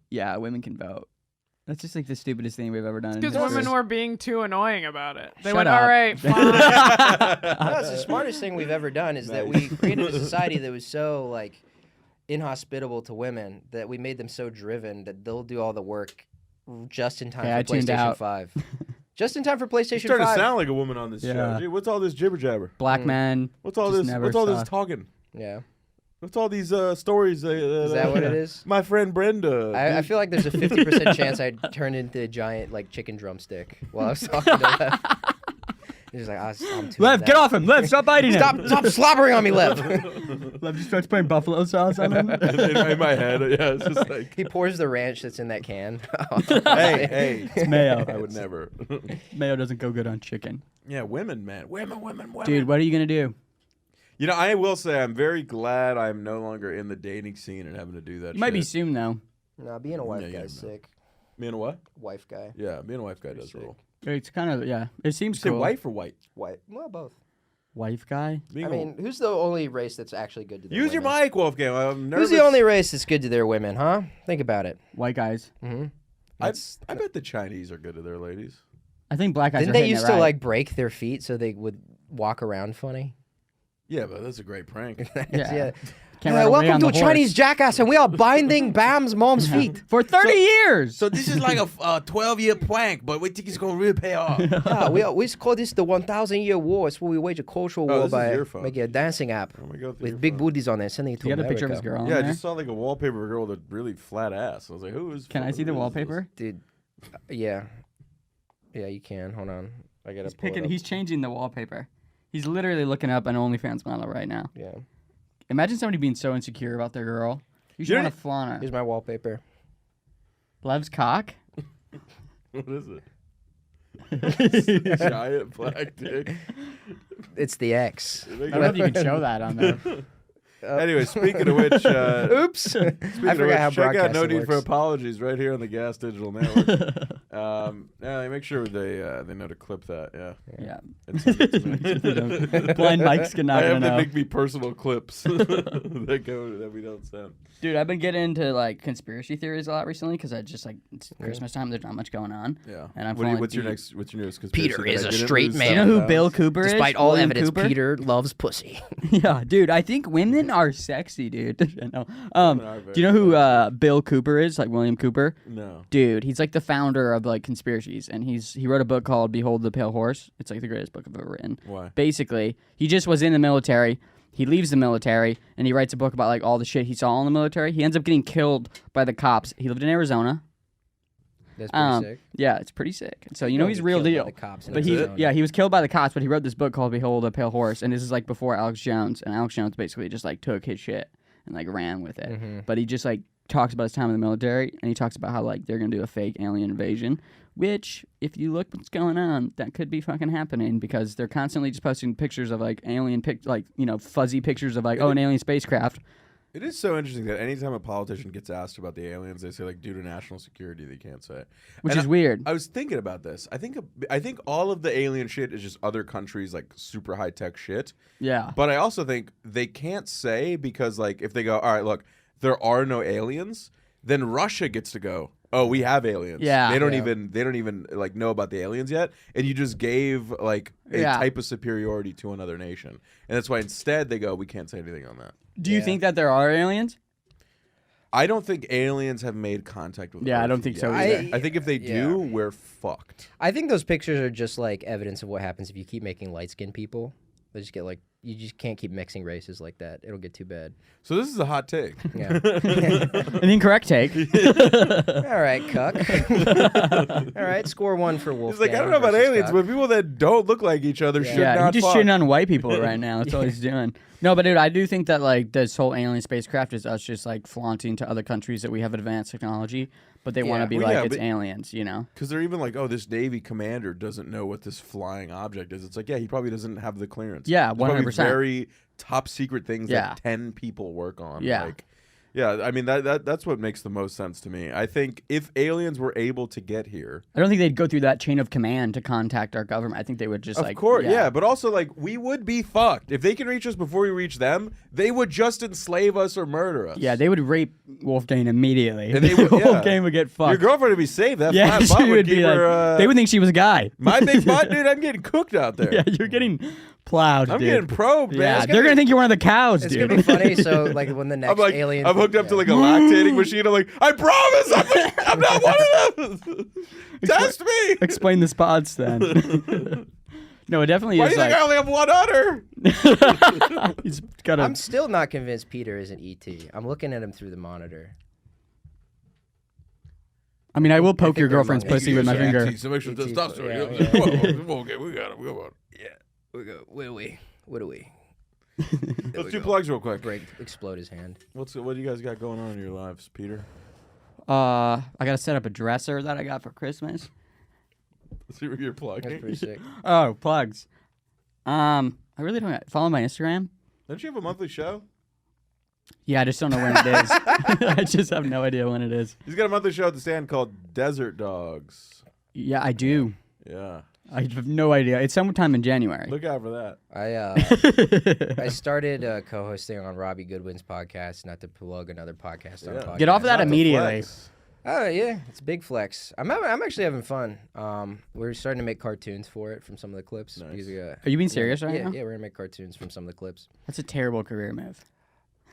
S4: yeah, women can vote. That's just like the stupidest thing we've ever done. in
S6: Because
S4: history.
S6: women were being too annoying about it. They
S4: Shut
S6: went,
S4: up.
S6: all right, fine.
S5: No, it's the smartest thing we've ever done is that we created a society that was so like inhospitable to women that we made them so driven that they'll do all the work just in time
S4: Okay, I
S5: for
S4: tuned
S5: PlayStation
S4: out.
S5: 5. Just in time for
S3: You're
S5: PlayStation
S3: starting
S5: 5.
S3: to sound like a woman on this
S4: Yeah.
S3: show. Gee, what's all this jibber jabber?
S4: Black men.
S3: What's all
S4: Just
S3: this?
S4: never
S3: What's all this
S4: saw.
S3: talking?
S5: Yeah.
S3: What's all these stories?
S5: Is that what it is?
S3: My friend Brenda.
S5: I feel like there's a 50% chance I'd turn into a giant like chicken drumstick while I was talking to Lev. He's like, I'm too.
S4: Lev, get off him! Lev, stop biting him!
S5: Stop slobbering on me, Lev.
S4: Lev just starts putting buffalo sauce on him.
S3: in my head, yeah, it's just like,
S5: He pours the ranch that's in that can.
S3: hey,
S4: It's mayo.
S3: I would never.
S4: Mayo doesn't go good on chicken.
S3: Yeah, women, man, women.
S4: Dude, what are you gonna do?
S3: You know, I will say I'm very glad I'm no longer in the dating scene and having to do that.
S4: You might be
S3: shit.
S4: soon though.
S5: Nah, being a wife
S3: Yeah, you
S5: guy's
S3: don't know.
S5: sick.
S3: Being a what?
S5: Wife guy.
S3: Yeah, being a wife guy
S5: Pretty
S3: does
S5: sick.
S3: rule.
S4: It's kind of It seems
S3: Say
S4: cool.
S3: wife or white?
S5: White. Well, both.
S4: Wife guy.
S3: Being
S5: I mean, who's the only race that's actually good to their
S3: use your
S5: women?
S3: mic, Wolfgang. I'm nervous.
S5: Who's the only race that's good to their women, huh? Think about it.
S4: White guys.
S5: Mm-hmm.
S3: I bet the Chinese are good to their ladies.
S4: I think black guys.
S5: Didn't
S4: are
S5: they
S4: hitting
S5: used
S4: it
S5: to
S4: right.
S5: like break their feet so they would walk around funny?
S3: Yeah, but that's a great prank.
S4: Yeah. Can't run away
S5: Welcome
S4: on
S5: to
S4: the
S5: a
S4: horse.
S5: Chinese jackass, and we are binding Bam's mom's feet.
S4: for 30 years.
S3: So this is like a 12-year prank, but we think it's gonna really pay off.
S5: Yeah, we call this the 1,000-year war. It's where we wage a cultural war
S3: this is
S5: by
S3: your phone.
S5: making a dancing app
S3: Oh my God,
S5: with
S3: your
S5: big
S3: phone.
S5: booties on it, sending it to
S4: you got a
S5: America.
S4: picture of his girl on
S3: Yeah, I
S4: there?
S3: just saw like a wallpaper girl with a really flat ass. I was like, who is?
S4: Can I see the
S3: who is
S4: wallpaper?
S5: Dude, yeah. Yeah, you can. Hold on. I gotta
S4: He's
S5: pull it
S4: picking.
S5: up.
S4: He's changing the wallpaper. He's literally looking up an OnlyFans model right now.
S5: Yeah.
S4: Imagine somebody being so insecure about their girl. You should
S3: You're
S4: want to flaunt her.
S5: Here's my wallpaper.
S4: Lev's cock.
S3: What is it? Giant black dick.
S5: It's the X.
S4: I don't know if you can show that on there.
S3: Anyway, speaking of which,
S5: Oops. I forgot how
S3: check out No
S5: broadcasting
S3: Need for
S5: works.
S3: Apologies right here on the Gas Digital Network. Yeah, make sure they know to clip that. Yeah.
S4: Yeah.
S3: And send it to me.
S4: Blind Mike's
S3: I
S4: not
S3: have
S4: gonna
S3: to
S4: know.
S3: make me personal clips that we don't send.
S4: Dude, I've been getting into like conspiracy theories a lot recently because I just like it's Christmas time. There's not much going on.
S3: Yeah.
S4: And I'm
S3: What do you-
S4: falling
S3: what's your
S4: deep.
S3: next? What's your newest conspiracy?
S5: Peter
S3: that
S5: is
S3: I
S5: a
S3: didn't
S5: straight
S3: lose
S5: man.
S4: You know who
S3: 7
S4: Bill
S3: pounds?
S4: Cooper is?
S5: Despite all
S4: William
S5: evidence,
S4: Cooper?
S5: Peter loves pussy.
S4: Yeah, dude. I think women are sexy, dude. I know.
S3: Women are very
S4: Do you know who Bill Cooper is? Like William Cooper?
S3: No.
S4: Dude, he's like the founder of like conspiracies, and he wrote a book called "Behold the Pale Horse." It's like the greatest book I've ever written.
S3: Why?
S4: Basically, he just was in the military. He leaves the military, and he writes a book about like all the shit he saw in the military. He ends up getting killed by the cops. He lived in Arizona.
S5: That's pretty sick.
S4: Yeah, it's pretty sick. So you know he's real deal. But he was killed by the cops, but he wrote this book called Behold a Pale Horse, and this is like before Alex Jones, and Alex Jones basically just like took his shit and like ran with it.
S5: Mm-hmm.
S4: But he just like talks about his time in the military, and he talks about how like they're gonna do a fake alien invasion, which if you look what's going on, that could be fucking happening because they're constantly just posting pictures of like alien fuzzy pictures of like an alien spacecraft.
S3: It is so interesting that anytime a politician gets asked about the aliens, they say like due to national security they can't say.
S4: Which
S3: And
S4: is weird.
S3: I was thinking about this. I think all of the alien shit is just other countries like super high tech shit.
S4: Yeah.
S3: But I also think they can't say because like if they go, all right, look, there are no aliens, then Russia gets to go, oh, we have aliens.
S4: Yeah.
S3: They don't
S5: Yeah.
S3: even like know about the aliens yet, and you just gave like a
S4: Yeah.
S3: type of superiority to another nation, and that's why instead they go, we can't say anything on that.
S4: Do you
S5: Yeah.
S4: think that there are aliens?
S3: I don't think aliens have made contact with.
S4: Yeah, I
S3: Earth
S4: don't think so
S3: yet.
S4: either.
S3: I think if they do, we're fucked.
S5: I think those pictures are just like evidence of what happens if you keep making light-skinned people. They just get like you just can't keep mixing races like that. It'll get too bad.
S3: So this is a hot take.
S5: Yeah.
S4: An incorrect take.
S5: All right, cuck. All right, score one for Wolfgang.
S3: He's like, I don't know about
S5: versus
S3: aliens,
S5: cuck.
S3: but people that don't look like each other should
S4: Yeah,
S3: not
S4: he's just
S3: fuck.
S4: shitting on white people right now. That's all he's doing. No, but dude, I do think that like this whole alien spacecraft is us just like flaunting to other countries that we have advanced technology, but they want to
S5: Yeah.
S4: be
S3: Well,
S4: like
S3: yeah,
S4: it's
S3: but-
S4: aliens, you know?
S3: Because they're even like, oh, this Navy commander doesn't know what this flying object is. It's like, yeah, he probably doesn't have the clearance.
S4: Yeah,
S3: There's probably
S4: 100%.
S3: very top secret things
S4: Yeah.
S3: that 10 people work on.
S4: Yeah.
S3: Like, yeah, I mean, that's what makes the most sense to me. I think if aliens were able to get here,
S4: I don't think they'd go through that chain of command to contact our government. I think they would just
S3: of
S4: like
S3: course, yeah, but also like we would be fucked. If they can reach us before we reach them, they would just enslave us or murder us.
S4: Yeah, they would rape Wolfgang immediately.
S3: And they would- yeah.
S4: Wolfgang would get fucked.
S3: Your girlfriend would be safe. That
S4: yeah,
S3: flat butt
S4: she would
S3: keep
S4: be like,
S3: her.
S4: they would think she was a guy.
S3: My big butt, dude. I'm getting cooked out there.
S4: Yeah, you're getting plowed,
S3: I'm
S4: dude.
S3: getting probed, man.
S4: Yeah,
S3: It's
S4: they're gonna think you're one of the cows,
S5: It's
S4: dude.
S5: gonna be funny. So like when the next
S3: I'm like,
S5: alien,
S3: I'm hooked up to like a lactating machine. I'm like, I promise, I'm not one of them. Test me.
S4: Explain the spots then. No, it definitely
S3: Why
S4: is
S3: do you think
S4: like
S3: I only have one udder?
S4: he's got a.
S5: I'm still not convinced Peter isn't ET. I'm looking at him through the monitor.
S4: I mean, I will poke
S5: think
S4: your
S5: they're
S4: girlfriend's
S5: among us.
S4: pussy with my finger.
S3: So make sure it does
S5: ET,
S3: stuff.
S5: yeah,
S3: Okay, we got it. We got it.
S5: Yeah. We go. What do we?
S3: Let's do plugs real quick.
S5: Explode his hand.
S3: What do you guys got going on in your lives, Peter?
S4: I gotta set up a dresser that I got for Christmas.
S3: Let's see what you're
S5: That's
S3: plugging.
S5: pretty sick.
S4: Oh, plugs. I really don't follow my Instagram.
S3: Don't you have a monthly show?
S4: Yeah, I just don't know when it is. I just have no idea when it is.
S3: He's got a monthly show at the stand called Desert Dogs.
S4: Yeah, I do.
S3: Yeah.
S4: I have no idea. It's sometime in January.
S3: Look out for that.
S5: I started co-hosting on Robbie Goodwin's podcast. Not to plug another podcast on a podcast.
S4: Get off of that
S3: Not to
S4: immediately.
S3: flex.
S5: Oh yeah, it's a big flex. I'm actually having fun. We're starting to make cartoons for it from some of the clips.
S3: Nice.
S5: Because,
S4: Are you being serious right
S5: yeah,
S4: now?
S5: yeah, we're gonna make cartoons from some of the clips.
S4: That's a terrible career move.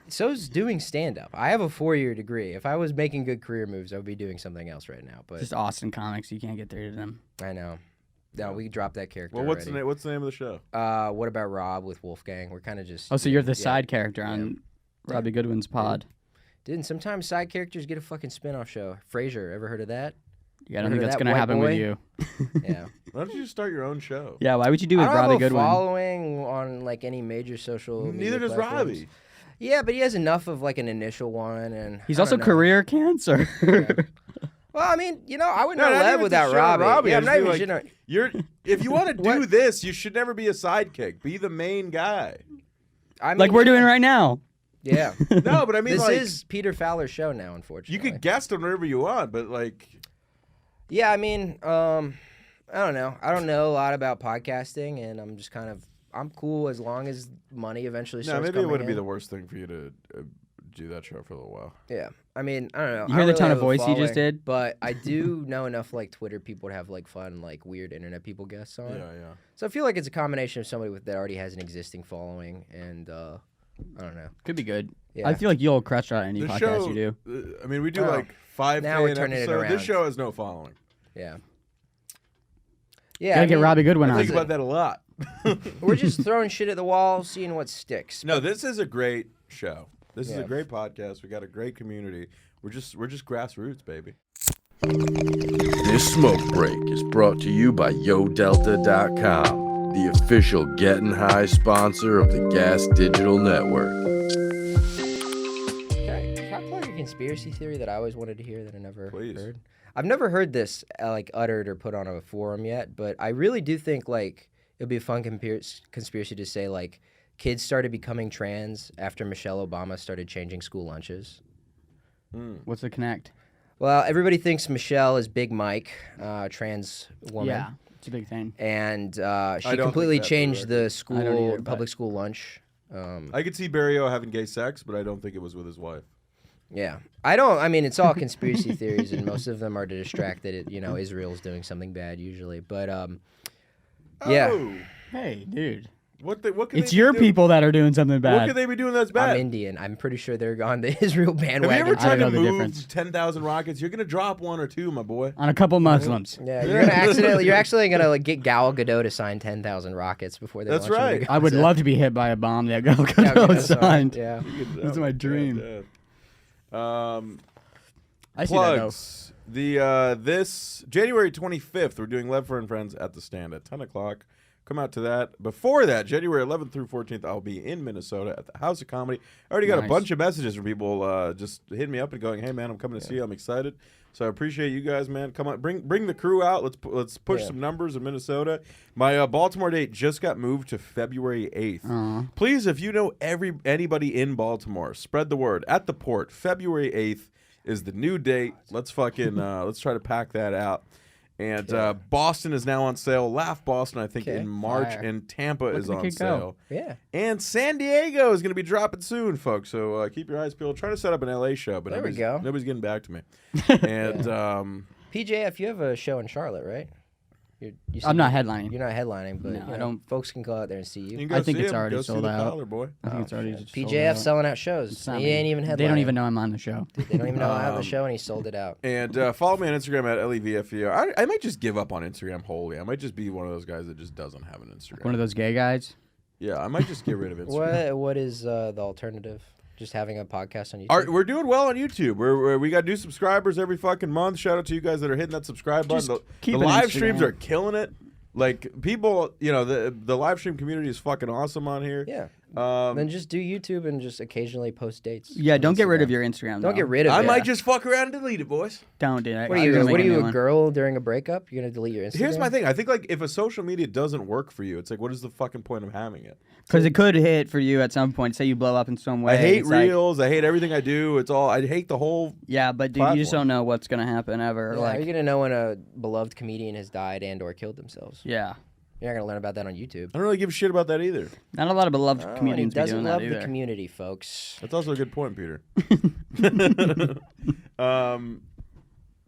S5: So's doing stand-up. I have a 4-year degree. If I was making good career moves, I would be doing something else right now. But
S4: Just Austin comics. You can't get through to them.
S5: I know. No, we dropped that character.
S3: Well, what's the
S5: already.
S3: name? What's the name of the show?
S5: What about Rob with Wolfgang? We're kind of just.
S4: Oh, so you're the
S5: yeah.
S4: side character on Robbie Goodwin's pod.
S5: Dude, sometimes side characters get a fucking spin-off show. Frasier, ever heard of that?
S4: Yeah, I don't
S5: Heard
S4: think
S5: of
S4: that's
S5: that
S4: gonna
S5: white
S4: happen
S5: boy?
S4: with you.
S5: Yeah.
S3: Why don't you just start your own show?
S4: Yeah, why would you do with
S5: I don't
S4: Robbie
S5: have a
S4: Goodwin?
S5: following on like any major social. media
S3: Neither does
S5: platforms.
S3: Robbie.
S5: Yeah, but he has enough of like an initial one, and
S4: He's
S5: I
S4: also
S5: don't know.
S4: career cancer.
S5: Well, I mean, I wouldn't
S3: No,
S5: know
S3: not
S5: Lev
S3: even
S5: without
S3: to shit on
S5: Robbie.
S3: Robbie.
S5: Yeah,
S3: I
S5: I'm
S3: just
S5: not
S3: mean,
S5: even
S3: like,
S5: shitting on.
S3: If you want to do
S5: What?
S3: this, you should never be a sidekick. Be the main guy.
S5: I mean,
S4: Like we're doing right now.
S5: Yeah.
S3: No, but I mean,
S5: This
S3: like,
S5: is Peter Fowler's show now, unfortunately.
S3: you could guest on whatever you want, but like,
S5: Yeah, I mean, I don't know. I don't know a lot about podcasting, and I'm just kind of I'm cool as long as money eventually
S3: no,
S5: starts
S3: maybe it
S5: coming
S3: wouldn't be
S5: in.
S3: the worst thing for you to do that show for a little while.
S5: Yeah, I mean, I don't know.
S4: You
S5: I
S4: hear the
S5: don't
S4: tone
S5: really
S4: of
S5: have a
S4: voice he just
S5: following,
S4: did?
S5: But I do know enough like Twitter people to have like fun, like weird internet people guests on.
S3: Yeah.
S5: So I feel like it's a combination of somebody that already has an existing following, and I don't know.
S4: Could be good.
S5: Yeah.
S4: I feel like you'll crush out any
S3: The
S4: podcast
S3: show,
S4: you do.
S3: I mean, we do
S5: Oh.
S3: like 5K
S5: Now we're
S3: an
S5: turning it
S3: episode. This
S5: around.
S3: show has no following.
S5: Yeah. Yeah.
S4: Gotta
S5: I
S4: get
S5: mean,
S4: Robbie Goodwin
S3: I
S4: on.
S3: think
S4: it.
S3: about that a lot.
S5: We're just throwing shit at the wall, seeing what sticks.
S3: No, this is a great show. This is
S5: Yeah.
S3: a great podcast. We got a great community. We're just grassroots, baby.
S1: This smoke break is brought to you by YoDelta.com, the official Getting High sponsor of the Gas Digital Network.
S5: Can I plug a conspiracy theory that I always wanted to hear that I never
S3: Please.
S5: heard? I've never heard this like uttered or put on a forum yet, but I really do think like it would be a fun conspiracy to say like kids started becoming trans after Michelle Obama started changing school lunches.
S4: What's the connect?
S5: Well, everybody thinks Michelle is Big Mike, trans woman.
S4: Yeah, it's a big thing.
S5: And she
S3: don't think
S5: completely
S3: that's the
S5: changed the
S3: record.
S4: I don't
S5: school
S4: either, but-
S5: public school lunch.
S3: I could see Barrio having gay sex, but I don't think it was with his wife.
S5: Yeah, I mean, it's all conspiracy theories, and most of them are to distract that Israel's doing something bad usually. But yeah,
S3: Oh,
S4: Hey, dude.
S3: what can
S4: It's
S3: they
S4: your
S3: be doing?
S4: people that are doing something
S3: What
S4: bad.
S3: could they be doing that's bad?
S5: I'm Indian. I'm pretty sure they're on the Israel
S3: Have you
S5: bandwagon.
S3: ever tried
S4: I
S3: to
S4: don't know the
S3: move
S4: difference.
S3: 10,000 rockets? You're gonna drop one or two, my boy.
S4: On a couple Muslims.
S5: Yeah, you're actually gonna like get Gal Gadot to sign 10,000 rockets before they.
S3: That's
S5: launch them
S3: right.
S5: to
S4: I would
S5: Gaza.
S4: love to be hit by a bomb that Gal
S5: Gal
S4: Gadot
S5: Gadot
S4: signed.
S5: Yeah.
S4: That's my dream. I see that though.
S3: Plugs. This January 25th, we're doing Lev Fer and Friends at the Stand at 10 o'clock. Come out to that. Before that, January 11th through 14th, I'll be in Minnesota at the House of Comedy. I already got a
S4: Nice.
S3: bunch of messages from people just hitting me up and going, "Hey man, I'm coming to see you. I'm excited." So I appreciate you guys, man. Come on, bring the crew out. Let's push
S5: Yeah.
S3: some numbers in Minnesota. My Baltimore date just got moved to February 8th. Please, if you know anybody in Baltimore, spread the word. At the Port, February 8th is the new date. Let's fucking let's try to pack that out. And Boston is now on sale. Laugh Boston, I think,
S5: Okay.
S3: in March,
S5: Fire.
S3: and Tampa
S4: Look
S3: is
S4: at the
S3: on
S4: kid go.
S3: sale.
S5: Yeah.
S3: And San Diego is going to be dropping soon, folks. So keep your eyes peeled. Trying to set up an LA show, but
S5: There we
S3: nobody's
S5: go.
S3: getting back to me. And
S5: PJF, you have a show in Charlotte, right?
S4: I'm not headlining.
S5: You're not headlining, but
S4: No,
S5: you
S4: I
S5: know,
S4: don't-
S5: folks can go out there and see
S3: You
S5: you.
S3: can go
S4: I think
S3: see
S4: it's
S3: him.
S4: already
S3: Go see
S4: sold
S3: the
S4: out.
S3: Fowler, boy.
S4: I think it's already just sold
S5: PJF
S4: out.
S5: selling out shows.
S4: It's not
S5: He
S4: me.
S5: ain't even headlining.
S4: They don't even know I'm on the show.
S5: They don't even know I have the show, and he sold it out.
S3: And follow me on Instagram at LEVFEO. I might just give up on Instagram wholly. I might just be one of those guys that just doesn't have an Instagram.
S4: One of those gay guys.
S3: Yeah, I might just get rid of Instagram.
S5: What is the alternative? Just having a podcast on YouTube.
S3: We're doing well on YouTube. We got new subscribers every fucking month. Shout out to you guys that are hitting that subscribe button.
S4: Just
S3: The
S4: keep an
S3: live streams
S4: Instagram.
S3: are killing it. Like people, the live stream community is fucking awesome on here.
S5: Yeah.
S3: Um,
S5: Then just do YouTube and just occasionally post dates.
S4: Yeah,
S5: on
S4: don't get rid
S5: Instagram.
S4: of your Instagram.
S5: Don't
S4: though.
S5: get rid of
S3: I
S5: it.
S3: might just fuck around and delete it, boys.
S4: Don't do that.
S5: What are
S4: I'm
S5: you?
S4: gonna
S5: What
S4: make
S5: are you,
S4: new
S5: a
S4: one.
S5: girl during a breakup? You're gonna delete your Instagram?
S3: Here's my thing. I think like if a social media doesn't work for you, it's like what is the fucking point of having it?
S4: Because it could hit for you at some point. Say you blow up in some way.
S3: I hate
S4: it's like-
S3: reels. I hate everything I do. It's all. I hate the whole.
S4: yeah, but dude, you just
S3: platform.
S4: don't know what's gonna happen ever.
S5: Yeah,
S4: like,
S5: you're gonna know when a beloved comedian has died and/or killed themselves.
S4: yeah,
S5: You're not gonna learn about that on YouTube.
S3: I don't really give a shit about that either.
S4: not a lot of beloved
S5: Oh,
S4: comedians
S5: he
S4: be
S5: doesn't
S4: doing
S5: love
S4: that
S5: the
S4: either.
S5: community, folks.
S3: That's also a good point, Peter.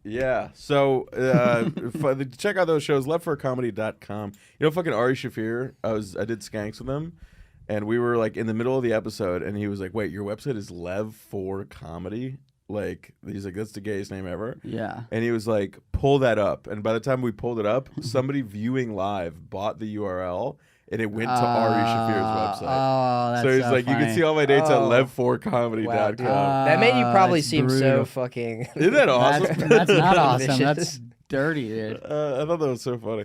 S3: Yeah. So check out those shows. LevFerComedy.com. You know, fucking Ari Shafir. I did Skanks with him, and we were like in the middle of the episode, and he was like, "Wait, your website is Lev For Comedy?" Like he's like, "That's the gayest name ever."
S4: Yeah.
S3: And he was like, "Pull that up." And by the time we pulled it up, somebody viewing live bought the URL, and it went to Ari Shafir's website.
S4: Oh, that's
S3: So he's
S4: so
S3: like, you
S4: funny.
S3: can see all my dates at
S5: Oh.
S3: levforcomedy.com.
S5: Wow, dude. That made you probably
S4: that's
S5: seem so
S4: brutal.
S5: fucking.
S3: Isn't that awesome?
S4: That's not awesome.
S5: Vicious.
S4: That's dirty, dude.
S3: I thought that was so funny.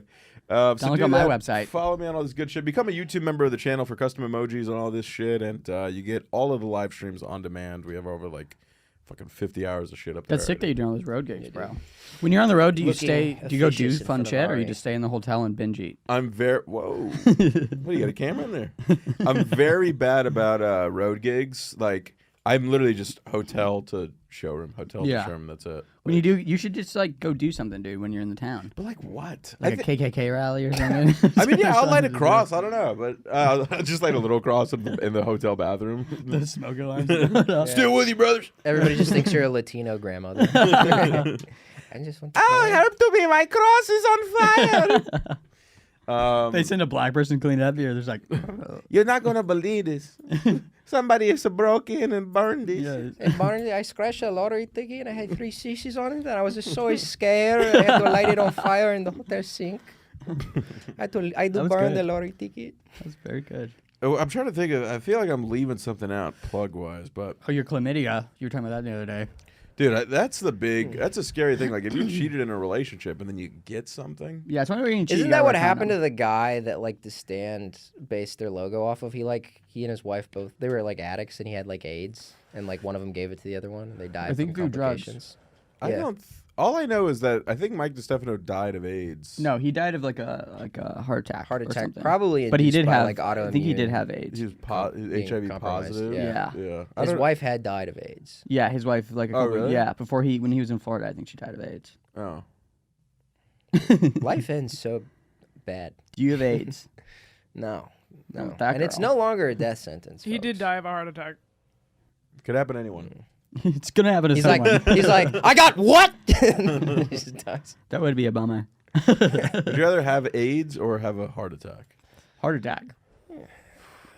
S3: So
S4: look
S3: do
S4: on my
S3: that.
S4: website.
S3: Follow me on all this good shit. Become a YouTube member of the channel for custom emojis and all this shit, and you get all of the live streams on demand. We have over like fucking 50 hours of shit up there.
S4: That's sick that
S3: already.
S4: you're doing all those road gigs, bro. When you're on the road, do you
S5: Looking
S4: stay? Do you go do
S5: officious in
S4: fun
S5: front of
S4: shit, or you
S5: Ari.
S4: just stay in the hotel and binge eat?
S3: I'm very what? You got a camera in there? I'm very bad about road gigs. Like I'm literally just hotel to showroom,
S4: Yeah.
S3: to showroom. That's it.
S4: When you do, you should just like go do something, dude. When you're in the town,
S3: But like what?
S4: like a KKK rally or something.
S3: I mean, yeah, I'll light a cross. I don't know, but I'll just light a little cross in the hotel bathroom.
S4: The smoke alarms.
S3: Still with you, brothers.
S5: Everybody just thinks you're a Latino grandmother. I just want to.
S3: help to be. My cross is on fire.
S4: They send a black person clean it up here. There's like,
S3: You're not gonna believe this. Somebody has broke in and burned this.
S4: yeah,
S5: And Barney, I scratched a lottery ticket and I had 3 CCs on it, and I was just so scared. I had to light it on fire in the hotel sink. I
S4: That
S5: do
S4: was
S5: burn
S4: good.
S5: the lottery ticket.
S4: that's very good.
S3: Oh, I'm trying to think of. I feel like I'm leaving something out plug wise, but
S4: Oh, your chlamydia. You were talking about that the other day.
S3: dude, that's a scary thing. Like if you cheated in a relationship and then you get something.
S4: Yeah, it's when we're eating cheese.
S5: Isn't that what happened to the guy that like the stand based their logo off of? He and his wife both, they were like addicts, and he had like AIDS, and like one of them gave it to the other one, and they died
S4: I think
S5: from
S4: through drugs.
S5: complications.
S3: I
S5: Yeah.
S3: don't. All I know is that I think Mike DeStefano died of AIDS.
S4: No, he died of like a heart attack.
S5: Heart
S4: or
S5: attack,
S4: something.
S5: probably.
S4: But he
S5: induced
S4: did
S5: by,
S4: have.
S5: like autoimmune.
S4: I think he did have AIDS.
S3: He was
S5: being
S3: HIV
S5: compromised,
S3: positive.
S4: yeah.
S3: Yeah. I
S5: His
S3: don't-
S5: wife had died of AIDS.
S4: Yeah, his wife like a couple,
S3: really?
S4: yeah, before when he was in Florida, I think she died of AIDS.
S3: Oh.
S5: Life ends so bad.
S4: Do you have AIDS?
S5: No, no,
S4: that
S5: and it's
S4: girl.
S5: no longer a death sentence.
S6: He did
S5: folks.
S6: die of a heart attack.
S3: Could happen to anyone.
S4: It's gonna happen to
S5: He's
S4: someone.
S5: like, I got what? He just dies.
S4: That would be a bummer.
S3: Would you rather have AIDS or have a heart attack?
S4: Heart attack.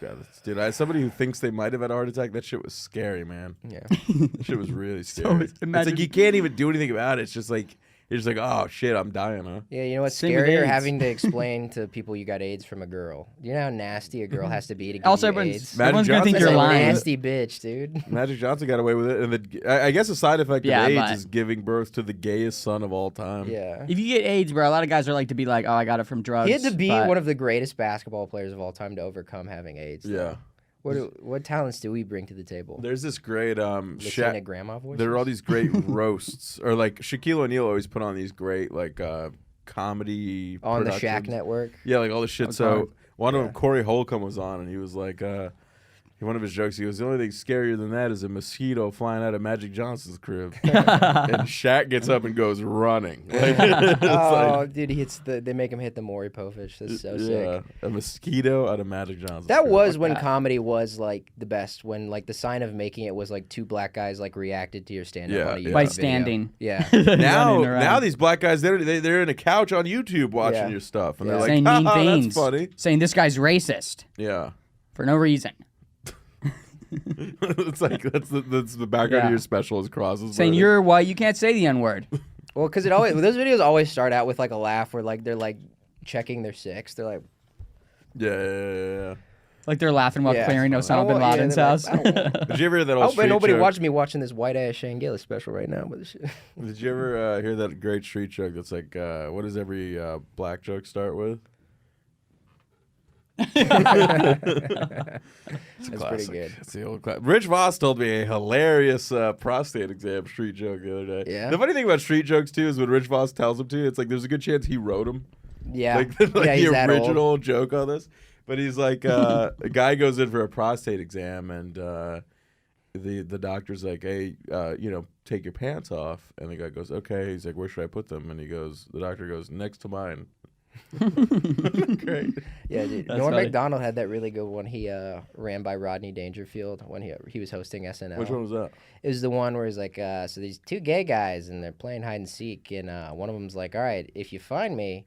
S3: God, dude, as somebody who thinks they might have had a heart attack, that shit was scary, man.
S5: Yeah.
S3: That shit was really scary. It's
S4: imagine-
S3: like you can't even do anything about it. It's just like you're just like, oh shit, I'm dying, huh?
S5: Yeah, you know what's
S4: Same with
S5: scarier?
S4: AIDS.
S5: Having to explain to people you got AIDS from a girl. Do you know how nasty a girl has to be to give
S4: Also,
S5: you
S4: everyone's,
S5: AIDS?
S3: Magic
S4: everyone's gonna think
S3: Johnson
S4: you're
S3: said
S5: That's a
S4: lying.
S5: nasty bitch, dude.
S3: Magic Johnson got away with it, and I guess a side effect
S4: Yeah,
S3: of AIDS
S4: but-
S3: is giving birth to the gayest son of all time.
S5: Yeah.
S4: If you get AIDS, bro, a lot of guys are like to be like, oh, I got it from drugs.
S5: He had to be
S4: but-
S5: one of the greatest basketball players of all time to overcome having AIDS.
S3: Yeah.
S5: What talents do we bring to the table?
S3: There's this great
S5: Latina grandma voice.
S3: there are all these great roasts, or like Shaquille O'Neal always put on these great like comedy
S5: on the Shaq
S3: productions.
S5: Network.
S3: Yeah, like all this shit.
S4: was
S3: So
S4: hard.
S3: one of them, Corey Holcomb, was on, and he was like, one of his jokes, he goes, the only thing scarier than that is a mosquito flying out of Magic Johnson's crib. And Shaq gets up and goes running. Like,
S5: dude, they make him hit the Maury Povich. That's so sick.
S3: A mosquito out of Magic Johnson's
S5: That
S3: crib.
S5: was when comedy was like the best. When like the sign of making it was like two black guys like reacted to your stand-up on a YouTube
S4: by
S5: video.
S4: standing.
S5: Yeah.
S3: Now these black guys, they're in a couch on YouTube watching your stuff. And they're like,
S4: saying mean things.
S3: That's funny.
S4: Saying this guy's racist.
S3: Yeah.
S4: For no reason.
S3: It's like that's the background of your special is crosses.
S4: Saying you're white, you can't say the N-word.
S5: Well, because those videos always start out with like a laugh where like they're like checking their six. They're like,
S3: yeah.
S4: Like they're laughing while clearing
S5: I
S4: Osama
S5: don't
S4: bin
S5: want-
S4: Laden's
S5: they're
S4: house.
S5: like, I don't want-
S3: Did you ever hear that
S5: I
S3: old
S5: hope
S3: street
S5: nobody
S3: joke?
S5: watched me watching this white ass Shangela special right now. But
S3: Did you ever hear that great street joke that's like, what does every black joke start with?
S5: That's pretty good.
S3: It's the old class. Rich Voss told me a hilarious prostate exam street joke the other day.
S5: Yeah?
S3: The funny thing about street jokes too is when Rich Voss tells them to you, it's like there's a good chance he wrote them.
S5: Yeah,
S3: Like
S5: yeah,
S3: the
S5: he's that old.
S3: original joke on this. But he's like, a guy goes in for a prostate exam and the doctor's like, hey, take your pants off. And the guy goes, okay. He's like, where should I put them? And the doctor goes, next to mine. Great.
S5: Yeah, dude.
S4: That's
S5: Norm
S4: funny.
S5: Macdonald had that really good one. He ran by Rodney Dangerfield when he was hosting SNL.
S3: Which one was that?
S5: It was the one where he's like, so these two gay guys and they're playing hide and seek, and one of them's like, all right, if you find me,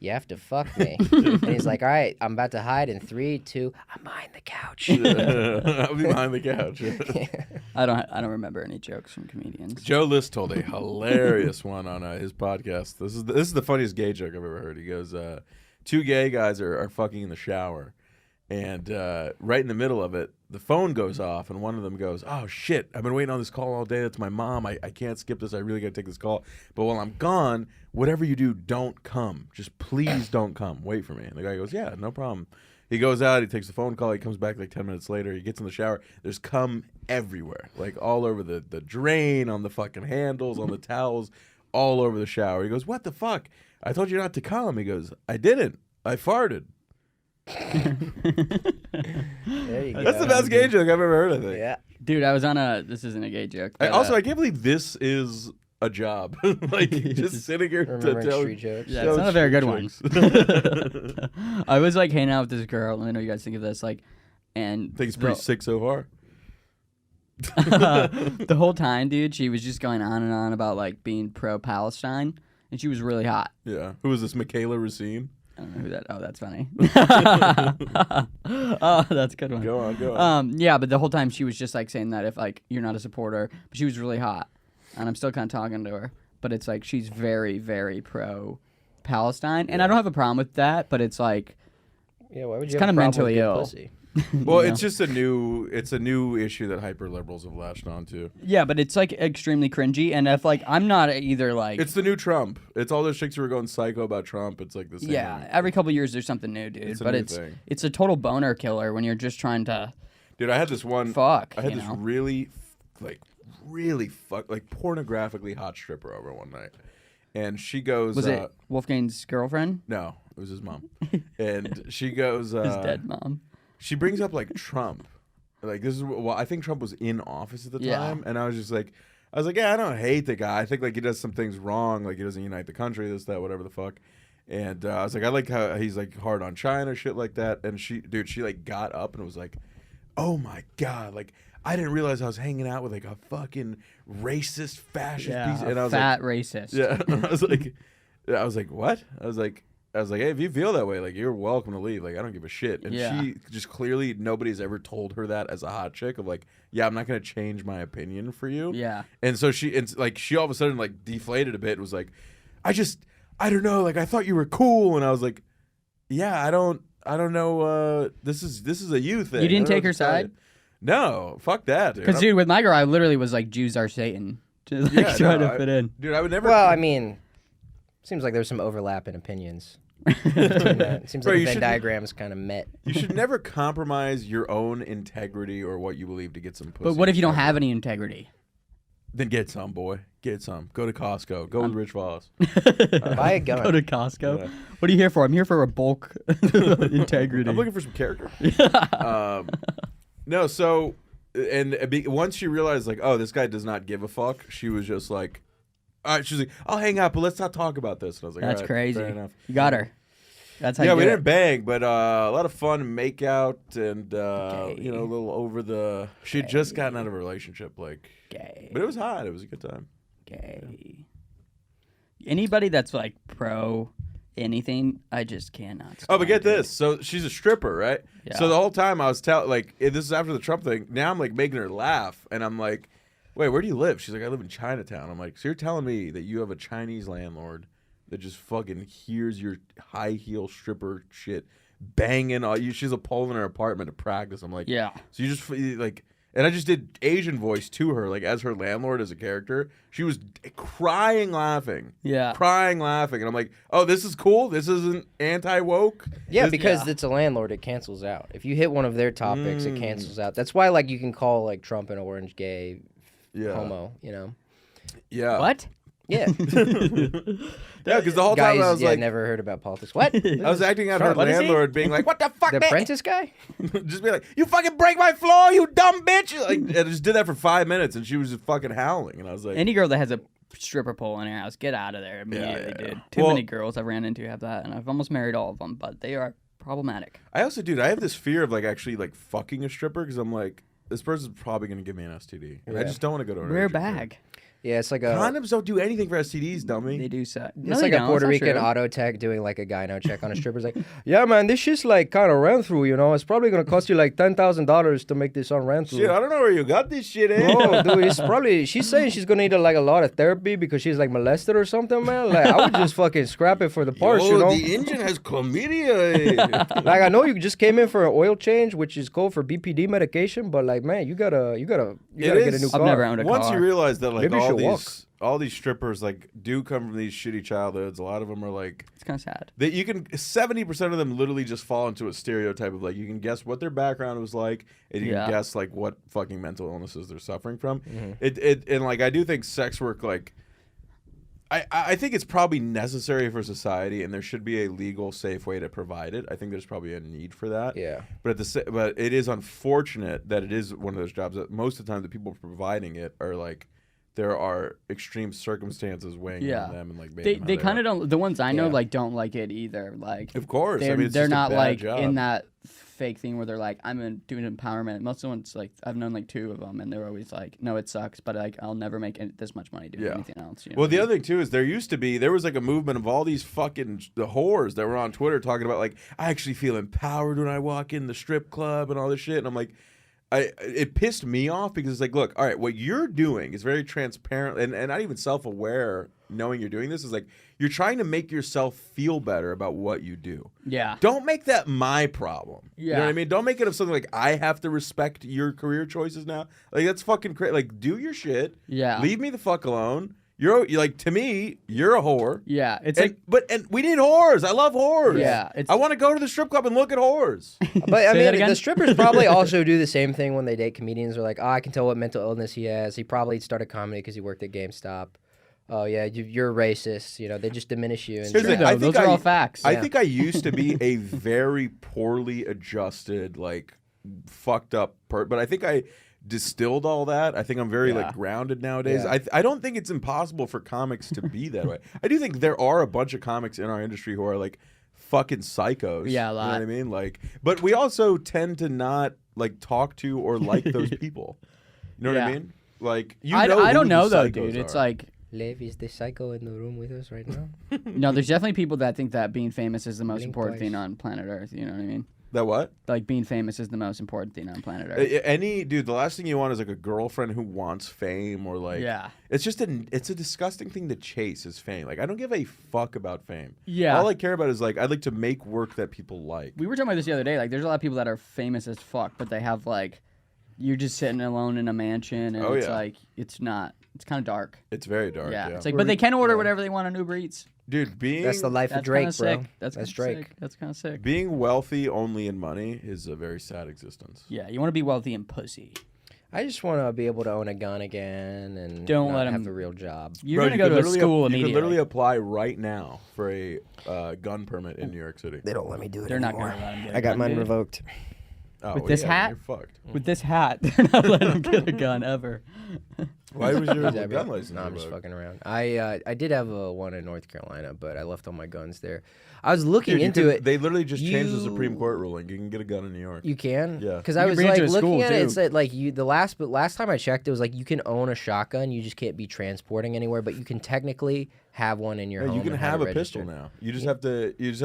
S5: you have to fuck me. And he's like, all right, I'm about to hide in 3, 2, I'm behind the couch.
S3: I'll be behind the couch.
S4: I don't remember any jokes from comedians.
S3: Joe List told a hilarious one on his podcast. This is the funniest gay joke I've ever heard. He goes, two gay guys are fucking in the shower, and right in the middle of it, the phone goes off, and one of them goes, oh shit, I've been waiting on this call all day. That's my mom. I can't skip this. I really got to take this call. But while I'm gone, whatever you do, don't come. Just please don't come. Wait for me. And the guy goes, yeah, no problem. He goes out, he takes the phone call, he comes back like 10 minutes later, he gets in the shower, there's cum everywhere, like all over the drain, on the fucking handles, on the towels, all over the shower. He goes, what the fuck? I told you not to come. He goes, I didn't. I farted.
S5: There you go.
S3: That's the best gay joke I've ever heard, I think.
S5: Yeah.
S4: Dude, I was on this isn't a gay joke. But,
S3: I can't believe this is a job. Like, just sitting here to
S5: Remembering
S3: tell
S5: street jokes.
S4: Yeah,
S3: tell
S4: it's not a very
S3: street
S4: good one.
S3: jokes.
S4: I was like hanging out with this girl, and I know you guys think of this, like, and
S3: I think it's pretty sick so far.
S4: the whole time, dude, she was just going on and on about like being pro-Palestine, and she was really hot.
S3: Yeah. Who is this, Michaela Racine?
S4: I don't know who that. Oh, that's funny. Oh, that's a good one.
S3: Go on.
S4: Yeah, but the whole time she was just like saying that if like you're not a supporter, but she was really hot, and I'm still kind of talking to her, but it's like she's very, very pro-Palestine, and I don't have a problem with that, but it's like
S5: Yeah, why would you
S4: It's
S5: have a
S4: kinda
S5: problem with
S4: mentally
S5: good
S4: ill.
S5: pussy?
S3: Well,
S4: you
S3: it's just a new issue that hyper liberals have latched onto.
S4: yeah, but it's like extremely cringy, and if like I'm not either like
S3: It's the new Trump. It's all those chicks who are going psycho about Trump. It's like the same.
S4: yeah, every couple years there's something new, dude.
S3: It's a
S4: but
S3: new
S4: it's
S3: thing.
S4: it's a total boner killer when you're just trying to
S3: Dude, I had this one.
S4: fuck.
S3: I had
S4: you
S3: this
S4: know?
S3: really pornographically hot stripper over one night, and she goes.
S4: Was it Wolfgang's girlfriend?
S3: No, it was his mom, and she goes.
S4: His dead mom.
S3: She brings up like Trump, like this is well, I think Trump was in office at the
S4: Yeah.
S3: time, and I was like, yeah, I don't hate the guy. I think like he does some things wrong, like he doesn't unite the country, this, that, whatever the fuck. And I was like, I like how he's like hard on China, shit like that. And she like got up and was like, oh my god, like I didn't realize I was hanging out with like a fucking racist fascist piece. And I was
S4: fat
S3: like,
S4: racist.
S3: yeah, I was like, what? I was like, hey, if you feel that way, like, you're welcome to leave. Like, I don't give a shit. And
S4: Yeah.
S3: she just clearly, nobody's ever told her that as a hot chick of like, yeah, I'm not going to change my opinion for you.
S4: Yeah.
S3: And so she all of a sudden, like, deflated a bit and was like, I don't know. Like, I thought you were cool. And I was like, yeah, I don't know. This is a you thing.
S4: You didn't
S3: I don't know
S4: take
S3: what
S4: her
S3: to tell
S4: side?
S3: you. No, fuck that, dude.
S4: Because dude, with my girl, I literally was like, Jews are Satan, just like
S3: Yeah,
S4: trying
S3: no,
S4: to fit in.
S3: Dude, I would never.
S5: Well, I mean, seems like there's some overlap in opinions. It seems
S3: Bro,
S5: like
S3: you
S5: the Venn
S3: should-
S5: diagrams kind of met.
S3: You should never compromise your own integrity or what you believe to get some pussy.
S4: But what if you don't have any integrity?
S3: Then get some, boy. Get some. Go to Costco. Go with Rich Voss.
S5: Buy a gun.
S4: Go to Costco.
S3: Yeah.
S4: What are you here for? I'm here for a bulk integrity.
S3: I'm looking for some character. No, so once she realized like, oh, this guy does not give a fuck, she was just like, all right, she's like, I'll hang out, but let's not talk about this. And I was like,
S4: That's
S3: all right,
S4: crazy.
S3: fair enough.
S4: You got her. That's how
S3: Yeah,
S4: you
S3: we
S4: do
S3: didn't
S4: it.
S3: bang, but a lot of fun make out and
S4: Gay.
S3: you know, a little over the. She had just gotten out of a relationship, like,
S4: Gay.
S3: but it was hot. It was a good time.
S4: Gay. Anybody that's like pro anything, I just cannot.
S3: Oh, but
S4: stand
S3: get
S4: it.
S3: this. So she's a stripper, right?
S4: Yeah.
S3: So the whole time I was like, this is after the Trump thing. Now I'm like making her laugh, and I'm like, wait, where do you live? She's like, I live in Chinatown. I'm like, so you're telling me that you have a Chinese landlord that just fucking hears your high heel stripper shit banging all you? She's a pole in her apartment to practice. I'm like,
S4: Yeah.
S3: So you just like, and I just did Asian voice to her, like as her landlord as a character. She was crying laughing.
S4: Yeah.
S3: Crying laughing, and I'm like, oh, this is cool. This isn't anti woke.
S5: Yeah, because it's a landlord, it cancels out. If you hit one of their topics, it cancels out. That's why, like, you can call like Trump an orange, gay, homo. You know?
S3: Yeah.
S4: What?
S5: Yeah.
S3: Yeah, because the whole time
S5: Guys,
S3: I was
S5: yeah,
S3: like,
S5: never heard about politics. What?
S3: I was acting out her
S4: What is he?
S3: landlord, being like, "What the fuck,
S5: The
S3: man?"
S5: apprentice guy?
S3: Just be like, "You fucking break my floor, you dumb bitch!" Like, and I just did that for 5 minutes, and she was just fucking howling, and I was like,
S4: Any girl that has a stripper pole in her house, get out of there immediately,
S3: yeah.
S4: dude. Too
S3: Well-
S4: many girls I've ran into have that, and I've almost married all of them, but they are problematic.
S3: I also, dude, I have this fear of like actually like fucking a stripper because I'm like, this person's probably gonna give me an STD, and I
S5: Yeah.
S3: just don't want to go to an
S4: Wear a
S3: urgent care.
S4: bag.
S5: Yeah, it's like a
S3: Condoms don't do anything for STDs, dummy.
S4: They do suck.
S5: it's like a Puerto Rican auto tech doing like a gyno check on a stripper. It's like, yeah, man, this shit's like kind of ran through, you know. It's probably gonna cost you like $10,000 to make this on ran through.
S3: Shit, I don't know where you got this shit in.
S5: Oh, dude, it's probably. She's saying she's gonna need like a lot of therapy because she's like molested or something, man. Like I would just fucking scrap it for the parts, you know.
S3: The engine has chlamydia.
S5: Like I know you just came in for an oil change, which is code for BPD medication, but like, man, you gotta get a new car.
S4: I've never owned a
S3: Once
S4: car.
S3: you realize that, like,
S5: Maybe you should
S3: all these strippers like do come from these shitty childhoods. A lot of them are like
S4: It's kind of sad.
S3: that. You can 70% of them literally just fall into a stereotype of like you can guess what their background was like, and you
S4: Yeah.
S3: can guess like what fucking mental illnesses they're suffering from.
S5: Mm-hmm.
S3: It and like I do think sex work like. I think it's probably necessary for society, and there should be a legal, safe way to provide it. I think there's probably a need for that.
S5: Yeah.
S3: But but it is unfortunate that it is one of those jobs that most of the time the people providing it are like there are extreme circumstances weighing
S4: Yeah.
S3: on them and like
S4: They
S3: making
S4: they
S3: them
S4: kind of don't. The ones I know
S5: Yeah.
S4: like don't like it either. Like
S3: Of course, I
S4: they're
S3: mean, it's
S4: they're
S3: just a
S4: not
S3: bad
S4: like
S3: job.
S4: in that fake thing where they're like I'm doing empowerment. Most of the ones like I've known like 2 of them, and they're always like, no, it sucks, but like I'll never make this much money doing
S3: Yeah.
S4: anything else. You know
S3: Well,
S4: what
S3: the
S4: I mean?
S3: other thing too is there was like a movement of all these fucking the whores that were on Twitter talking about like I actually feel empowered when I walk in the strip club and all this shit, and I'm like, it pissed me off because it's like, look, all right, what you're doing is very transparent and not even self-aware. Knowing you're doing this is like you're trying to make yourself feel better about what you do.
S4: Yeah.
S3: Don't make that my problem. You know what I
S4: Yeah.
S3: mean? Don't make it of something like I have to respect your career choices now. Like that's fucking crazy. Like do your shit.
S4: Yeah.
S3: Leave me the fuck alone. You're like to me, you're a whore.
S4: Yeah. It's
S3: And,
S4: like
S3: but we need whores. I love whores.
S4: Yeah, it's-
S3: I want to go to the strip club and look at whores.
S5: But I
S4: Say that
S5: mean,
S4: again?
S5: the strippers probably also do the same thing when they date comedians. They're like, oh, I can tell what mental illness he has. He probably started comedy because he worked at GameStop. Oh yeah, you're racist. You know, they just diminish you. And
S3: Here's the
S4: true,
S3: thing,
S4: though.
S3: I think
S4: Those are all facts.
S3: I
S5: Yeah.
S3: think I used to be a very poorly adjusted, like fucked up but I think I distilled all that. I think I'm very like grounded nowadays.
S5: Yeah.
S3: I don't think it's impossible for comics to be that way. I do think there are a bunch of comics in our industry who are like fucking psychos.
S4: Yeah, a
S3: You know
S4: lot.
S3: what I mean? Like, but we also tend to not like talk to or like those people. You know what I
S4: Yeah.
S3: mean? Like
S4: I
S3: who
S4: don't
S3: the
S4: know though,
S3: psychos
S4: dude. It's
S3: are.
S4: like
S5: Lev, is the psycho in the room with us right now?
S4: no, there's definitely people that think that being famous is the most
S5: Blink
S4: important
S5: twice.
S4: thing on planet Earth. You know what I mean?
S3: that what?
S4: Like being famous is the most important thing on planet Earth.
S3: Any dude, the last thing you want is like a girlfriend who wants fame or like
S4: Yeah.
S3: It's just it's a disgusting thing to chase is fame. Like I don't give a fuck about fame.
S4: Yeah.
S3: All I care about is like I'd like to make work that people like.
S4: We were talking about this the other day. Like, there's a lot of people that are famous as fuck, but they have like, you're just sitting alone in a mansion, and
S3: Oh,
S4: it's
S3: yeah.
S4: like, it's not. It's kind of dark.
S3: It's very dark.
S4: Yeah.
S3: Yeah.
S4: It's like, but they can order whatever they want on Uber Eats.
S3: Dude,
S5: That's the life of
S4: That's
S5: Drake,
S4: kind of
S5: bro.
S4: sick. That's
S5: Drake.
S4: Sick. That's kind of sick.
S3: being wealthy only in money is a very sad existence.
S4: Yeah, you want to be wealthy and pussy.
S5: I just want to be able to own a gun again and
S4: Don't
S5: not
S4: let
S5: have
S4: 'em-
S5: a real job.
S4: You're
S3: Bro,
S4: gonna
S3: you
S4: go
S3: could
S4: to a
S3: literally
S4: school
S3: You
S4: immediately.
S3: could literally apply right now for a gun permit in New York City.
S5: They don't let me do it
S4: They're not
S5: anymore.
S4: gonna let 'em get
S5: I got
S4: a
S5: mine
S4: gun, dude.
S5: revoked.
S3: Oh,
S4: With this hat?
S3: You're fucked.
S4: With this hat, they're not letting him get a gun ever.
S3: Why was your
S5: Is that
S3: gun
S5: right?
S3: license?
S5: No, I'm just
S3: revoked?
S5: fucking around. I did have one in North Carolina, but I left all my guns there. I was looking
S3: Dude, you
S5: into
S3: could-
S5: it.
S3: They literally just changed the
S5: You-
S3: Supreme Court ruling. You can get a gun in New York.
S5: You can,
S3: Yeah.
S5: Because
S4: You
S5: I
S4: can
S5: was
S4: bring it
S5: like
S4: to a
S5: looking
S4: school,
S5: at it.
S4: too.
S5: It said like the last time I checked, it was like you can own a shotgun. You just can't be transporting anywhere, but you can technically have one in your
S3: Yeah,
S5: home.
S3: you can
S5: and
S3: have
S5: it
S3: a pistol
S5: registered.
S3: now. You just have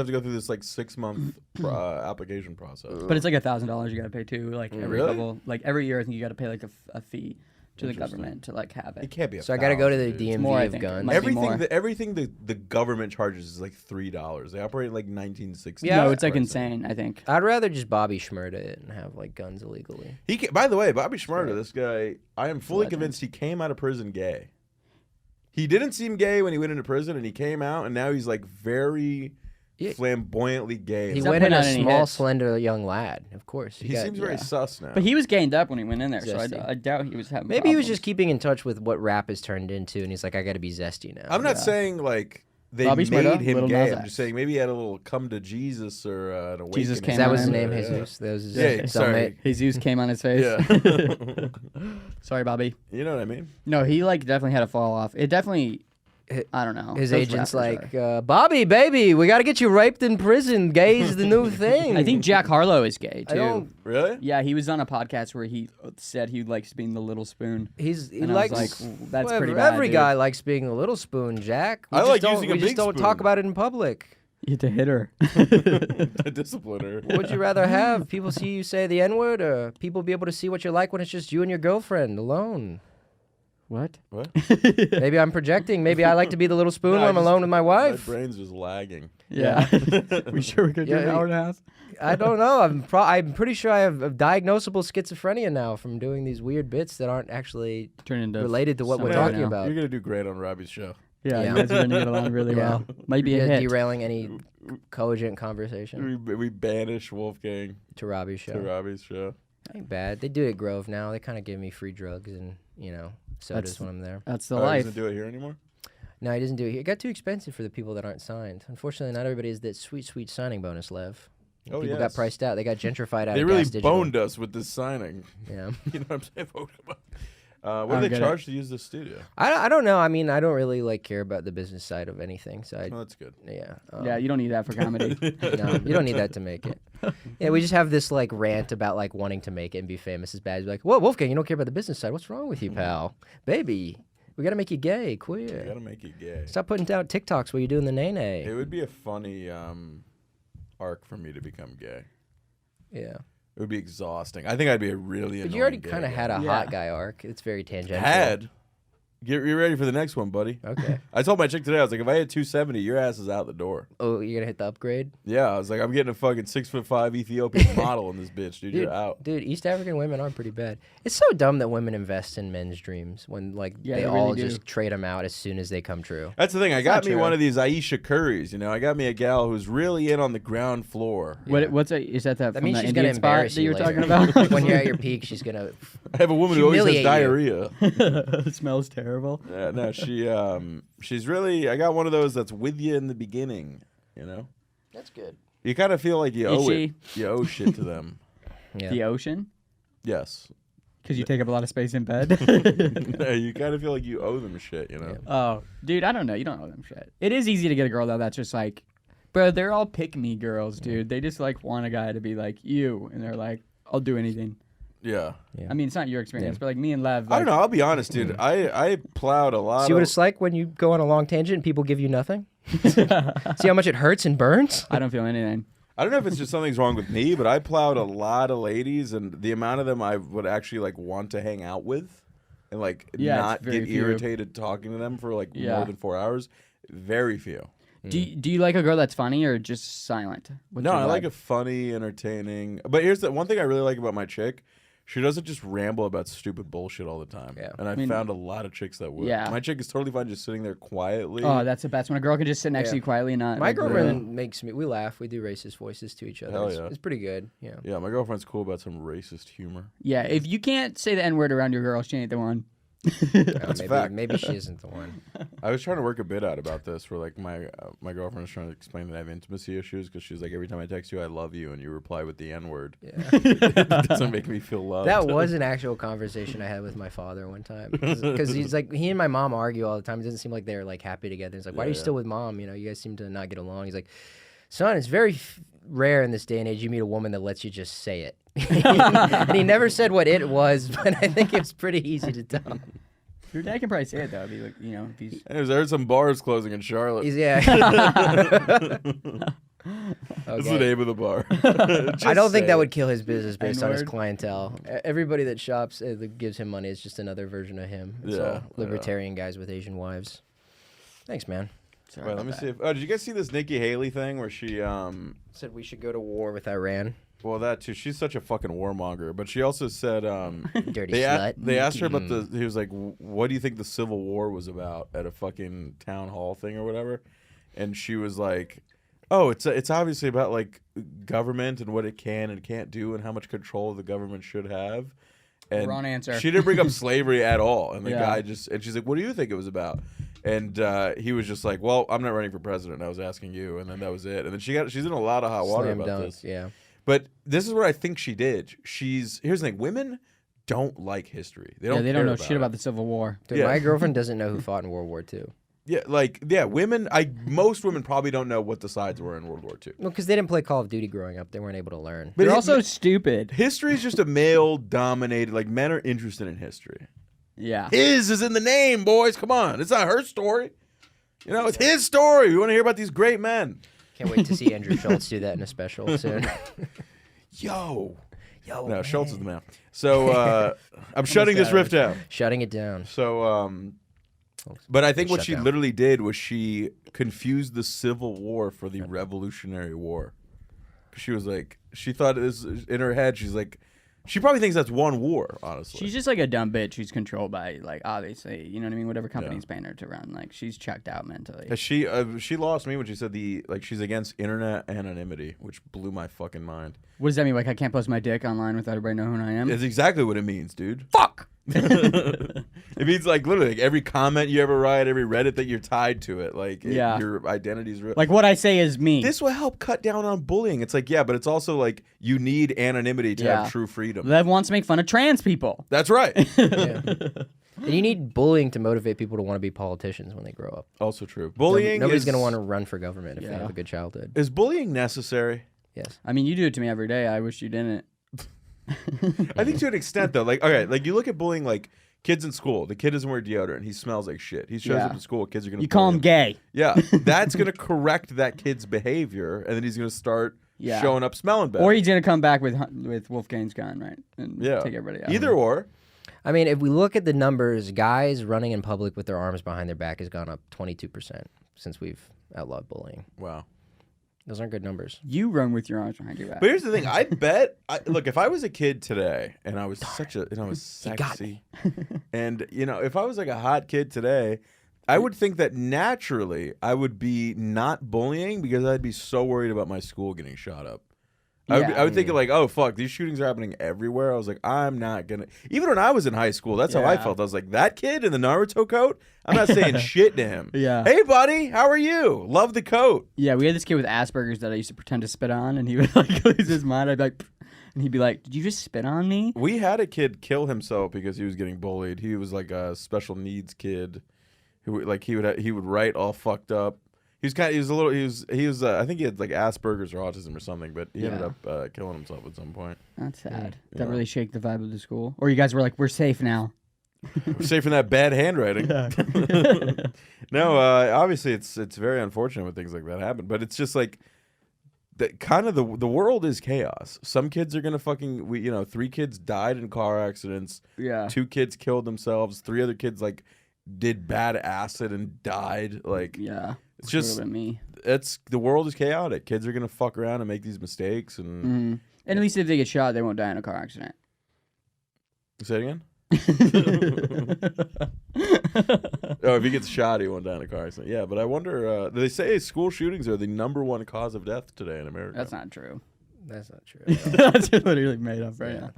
S3: to go through this like 6-month application process.
S4: But it's like $1,000 you gotta pay too. Like every
S3: Really?
S4: every year, I think you gotta pay like a fee to the
S3: Interesting.
S4: government to like have
S3: It
S4: it.
S3: can't be.
S5: So I got to go to the
S3: DMV.
S5: DMV
S4: more, I
S5: of
S4: think.
S5: guns.
S4: Might be more.
S3: Everything the government charges is like $3. They operate in like 1960s.
S5: Yeah,
S4: No, it's like
S3: Right.
S4: insane. I think.
S5: I'd rather just Bobby Schmurda it and have like guns illegally.
S3: By the way, Bobby Schmurda, this guy, I am fully
S4: Legend.
S3: convinced he came out of prison gay. He didn't seem gay when he went into prison, and he came out, and now he's like very
S5: Yeah.
S3: flammantly gay.
S5: He
S4: not
S5: went in
S4: putting
S5: a
S4: out any
S5: small,
S4: hits.
S5: slender young lad. Of course,
S3: He seems very
S4: yeah.
S3: sus now.
S4: But he was gained up when he went in there, so
S5: Zesty.
S4: I doubt he was having.
S5: Maybe he was
S4: problems.
S5: just keeping in touch with what rap has turned into, and he's like, I got to be zesty now.
S3: I'm not
S4: Yeah.
S3: saying like they
S4: Bobby
S3: made
S4: Schmurda,
S3: him
S4: Lil
S3: gay.
S4: Nas
S3: I'm
S4: X.
S3: just saying maybe he had a little come to Jesus or an awakening.
S4: Jesus came
S5: that
S4: on
S5: was his
S4: him.
S5: name,
S3: Yeah.
S5: Jesus. That was his
S3: Yeah, sorry.
S5: cellmate.
S4: Jesus came on his face.
S3: Yeah.
S4: Sorry, Bobby.
S3: You know what I mean?
S4: No, he like definitely had a fall off. It definitely. I don't know.
S5: His
S4: Those
S5: agent's
S4: rappers
S5: like,
S4: are-
S5: Bobby, baby, we got to get you raped in prison. Gay's the new thing.
S4: I think Jack Harlow is gay
S5: I
S4: too.
S5: don't.
S3: Really?
S4: Yeah, he was on a podcast where he said he likes being the little spoon.
S5: He
S4: And
S5: likes.
S4: I was like, that's
S5: Whatever,
S4: pretty bad.
S5: every
S4: dude.
S5: guy likes being a little spoon, Jack.
S3: I like using a
S5: We just
S3: big
S5: don't
S3: spoon.
S5: talk about it in public.
S4: You had to hit her.
S3: A discipliner.
S5: What would you rather have? People see you say the N word, or people be able to see what you're like when it's just you and your girlfriend alone?
S4: What?
S3: What?
S5: Maybe I'm projecting. Maybe I like to be the little spoon
S3: No,
S5: when I'm alone with my wife.
S3: My brain's just lagging.
S4: Yeah. we sure we could do
S5: Yeah,
S4: an hour and a half?
S5: I don't know. I'm pretty sure I have diagnosable schizophrenia now from doing these weird bits that aren't actually
S4: Turn into
S5: related to what we're
S4: something
S5: talking
S4: now.
S5: about.
S3: You're gonna do great on Robbie's show.
S4: Yeah,
S5: Yeah.
S4: you guys are gonna get along really
S5: Yeah.
S4: well. Might be a
S5: Yeah,
S4: hit.
S5: derailing any cogent conversation
S3: We banish Wolfgang
S5: to Robbie's show.
S3: to Robbie's show.
S5: Ain't bad. They do it at Grove now. They kind of give me free drugs and sodas
S4: That's-
S5: when I'm there.
S4: That's the
S3: He
S4: life.
S3: doesn't do it here anymore.
S5: No, he doesn't do it. It got too expensive for the people that aren't signed. Unfortunately, not everybody has that sweet, sweet signing bonus, Lev.
S3: Oh,
S5: People
S3: yes.
S5: got priced out. They got gentrified out
S3: They
S5: of
S3: really
S5: Gas Digital.
S3: boned us with this signing.
S5: Yeah.
S3: You know what I'm saying? What
S4: I
S3: do
S4: don't
S3: they
S4: get
S3: charge to use this studio?
S5: I don't know. I mean, I don't really care about the business side of anything. So
S3: Oh, that's good.
S5: yeah.
S4: Yeah, you don't need that for comedy.
S5: No, you don't need that to make it. Yeah, we just have this like rant about like wanting to make it and be famous as bad. Like, whoa, Wolfgang, you don't care about the business side. What's wrong with you, pal? Baby, we gotta make you gay,
S3: You
S5: queer.
S3: gotta make it gay.
S5: Stop putting out TikToks while you're doing the
S3: It
S5: nay.
S3: would be a funny arc for me to become gay.
S5: Yeah,
S3: It would be exhausting. I think I'd be a really.
S5: but you already
S3: kind
S5: kind of had a hot guy arc. It's very tangential.
S3: Had. Get ready for the next one, buddy.
S5: Okay.
S3: I told my chick today, I was like, if I hit 270, your ass is out the door.
S5: Oh, you're gonna hit the upgrade,
S3: Yeah, I was like, I'm getting a fucking 6'5" Ethiopian model in this bitch, dude.
S5: dude.
S3: You're out.
S5: Dude, East African women are pretty bad. It's so dumb that women invest in men's dreams when like
S4: Yeah,
S5: they
S4: they really
S5: all
S4: do.
S5: just trade them out as soon as they come true.
S3: That's the thing. I got
S4: not
S3: me
S4: true.
S3: one of these Aisha Currys. You know, I got me a gal who's really in on the ground floor.
S4: What's is that
S5: That
S4: from
S5: means
S4: the
S5: she's gonna
S4: Indian spot
S5: embarrass
S4: that you were
S5: later.
S4: talking about?
S5: When you're at your peak, she's gonna.
S3: I have a woman who always has
S5: Humiliate you.
S3: diarrhea.
S4: It smells terrible.
S3: Yeah, no, she's really. I got one of those that's with you in the beginning. You know,
S5: That's good.
S3: you kind of feel like you
S4: Is
S3: owe
S4: she?
S3: it. You owe shit to them.
S5: Yeah.
S4: The ocean,
S3: Yes.
S4: because you take up a lot of space in bed.
S3: Yeah, you kind of feel like you owe them shit. You know.
S4: Oh, dude, I don't know. You don't owe them shit. It is easy to get a girl though that's just like, bro, they're all pick me girls, dude. They just like want a guy to be like you, and they're like, I'll do anything.
S3: Yeah.
S4: I mean, it's not your experience, but like me and Lev.
S3: I
S4: Like,
S3: don't know. I'll be honest, dude. I plowed a lot.
S5: See what
S3: of,
S5: it's like when you go on a long tangent and people give you nothing? See how much it hurts and burns?
S4: I don't feel anything.
S3: I don't know if it's just something's wrong with me, but I plowed a lot of ladies, and the amount of them I would actually like want to hang out with, and like
S4: Yeah, it's
S3: not
S4: very
S3: get
S4: few.
S3: irritated talking to them for like
S4: Yeah.
S3: more than 4 hours. Very few.
S4: Do you like a girl that's funny or just silent? What's
S3: No,
S4: your
S3: I like
S4: vibe?
S3: a funny, entertaining. But here's the one thing I really like about my chick. She doesn't just ramble about stupid bullshit all the time.
S5: Yeah.
S3: And I
S4: mean-
S3: found a lot of chicks that would.
S4: Yeah.
S3: My chick is totally fine just sitting there quietly.
S4: Oh, that's the best when a girl can just sit next to
S5: Yeah.
S4: you quietly and not.
S5: My
S4: like,
S5: girlfriend makes me. We laugh. We do racist voices to each other.
S3: Hell
S5: it's,
S3: yeah.
S5: it's pretty good. Yeah.
S3: Yeah, my girlfriend's cool about some racist humor.
S4: Yeah, if you can't say the N word around your girl, she ain't the one.
S3: That's a fact.
S5: Maybe she isn't the one.
S3: I was trying to work a bit out about this, where like my girlfriend was trying to explain that I have intimacy issues because she's like, every time I text you, I love you, and you reply with the N-word.
S5: Yeah.
S3: It doesn't make me feel loved.
S5: That was an actual conversation I had with my father one time. Because he's like, he and my mom argue all the time. It doesn't seem like they're like happy together. He's like, why are you still with mom? You know, you guys seem to not get along. He's like, son, it's very rare in this day and age you meet a woman that lets you just say it. And he never said what it was, but I think it's pretty easy to tell.
S4: Your dad can probably say it though. If he, like, you know, if he's.
S3: Anyways, I heard some bars closing in Charlotte.
S5: Yeah.
S3: That's the name of the bar.
S5: I don't think that would kill his business based on his
S4: N-word.
S5: clientele. Everybody that shops that gives him money is just another version of him. It's all libertarian guys with Asian wives. Thanks, man.
S4: Sorry
S3: Wait,
S4: about
S3: let me
S4: that.
S3: see if. Oh, did you guys see this Nikki Haley thing where she
S5: Said we should go to war with Iran.
S3: Well, that too. She's such a fucking warmonger. But she also said
S5: Dirty
S3: they
S5: slut.
S3: they asked her about the. He was like, "What do you think the Civil War was about?" At a fucking town hall thing or whatever, and she was like, "Oh, it's obviously about like government and what it can and can't do and how much control the government should have." And
S4: Wrong answer.
S3: She didn't bring up slavery at all, and the
S4: Yeah.
S3: guy just and she's like, "What do you think it was about?" And he was just like, "Well, I'm not running for president. I was asking you," and then that was it. And then she's in a lot of hot water
S5: Slam
S3: about
S5: dunk,
S3: this.
S5: yeah.
S3: But this is what I think she did. Here's the thing: women don't like history. They don't.
S4: They don't
S3: care
S4: know shit about
S3: it.
S4: the Civil War.
S5: Dude,
S3: Yeah.
S5: my girlfriend doesn't know who fought in World War II.
S3: Yeah, women. Most women probably don't know what the sides were in World War II.
S5: Well, because they didn't play Call of Duty growing up. They weren't able to learn.
S3: But
S4: They're also stupid.
S3: history is just a male-dominated. Like men are interested in history.
S4: Yeah.
S3: His is in the name, boys. Come on, it's not her story. You know, it's his story. We want to hear about these great men.
S5: Can't wait to see Andrew Schultz do that in a special soon.
S3: Yo,
S5: Yo,
S3: no,
S5: man.
S3: Schultz is the man. So I'm shutting this riff down.
S5: Shutting it down.
S3: So, but I think what
S5: Shut
S3: she
S5: down.
S3: literally did was she confused the Civil War for the Revolutionary War. 'Cause she was like, she thought it was in her head. She's like, she probably thinks that's one war. Honestly,
S4: She's just like a dumb bitch who's controlled by, like, obviously, you know what I mean? Whatever company's paying her to run. Like, she's checked out mentally.
S3: she lost me when she said she's against internet anonymity, which blew my fucking mind.
S4: What does that mean? Like, I can't post my dick online without everybody knowing who I am?
S3: It's exactly what it means, dude.
S4: Fuck!
S3: It means like literally like every comment you ever write, every Reddit that you're tied to it, like
S4: Yeah.
S3: your identity's real.
S4: Like, what I say is me.
S3: This will help cut down on bullying. It's like, yeah, but it's also like you need anonymity to
S4: Yeah.
S3: have true freedom.
S4: Lev wants to make fun of trans people.
S3: That's right.
S5: Yeah. And you need bullying to motivate people to want to be politicians when they grow up.
S3: Also true. Bullying.
S5: Nobody's
S3: is,
S5: going to want to run for government if they
S4: Yeah.
S5: have a good childhood.
S3: Is bullying necessary?
S5: Yes.
S4: I mean, you do it to me every day. I wish you didn't.
S3: I think to an extent though. Like, okay, like you look at bullying, like kids in school. The kid doesn't wear deodorant. He smells like shit. He shows
S4: Yeah.
S3: up to school. Kids are gonna.
S4: You call
S3: bully
S4: him gay.
S3: Yeah, that's gonna correct that kid's behavior, and then he's gonna start
S4: Yeah.
S3: showing up smelling bad.
S4: Or he's going to come back with Wolfgang's gun, right? And
S3: yeah,
S4: take everybody out.
S3: Either or.
S5: I mean, if we look at the numbers, guys running in public with their arms behind their back has gone up 22% since we've outlawed bullying.
S3: Wow.
S5: Those aren't good numbers.
S4: You run with your arms behind your back.
S3: But here's the thing. I bet. Look, if I was a kid today and I was I was sexy, and if I was like a hot kid today, I would think that naturally I would be not bullying because I'd be so worried about my school getting shot up. I would think like, oh fuck, these shootings are happening everywhere. I was like, I'm not gonna. Even when I was in high school, that's how I
S4: Yeah.
S3: felt. I was like, that kid in the Naruto coat. I'm not saying shit to him.
S4: Yeah.
S3: Hey buddy, how are you? Love the coat.
S4: Yeah, we had this kid with Asperger's that I used to pretend to spit on, and he would like lose his mind. I'd be like, and he'd be like, "Did you just spit on me?"
S3: We had a kid kill himself because he was getting bullied. He was like a special needs kid, who like he would write all fucked up. He was I think he had like Asperger's or autism or something, but he ended up killing himself at some point.
S4: That's sad.
S3: Yeah.
S4: That really shake the vibe of the school. Or you guys were like, "We're safe now."
S3: We're safe from that bad handwriting. No, obviously it's very unfortunate when things like that happen, but it's just like the world is chaos. Some kids are gonna 3 kids died in car accidents.
S4: Yeah.
S3: 2 kids killed themselves. 3 other kids like did bad acid and died. Like
S4: Yeah.
S3: it's just
S4: a little bit me.
S3: the world is chaotic. Kids are gonna fuck around and make these mistakes and
S4: Mm-hmm. And at least if they get shot, they won't die in a car accident.
S3: say it again. Oh, if he gets shot, he won't die in a car accident. Yeah, but I wonder. They say school shootings are the #1 cause of death today in America.
S4: That's not true.
S5: That's not true.
S4: That's literally made up right now.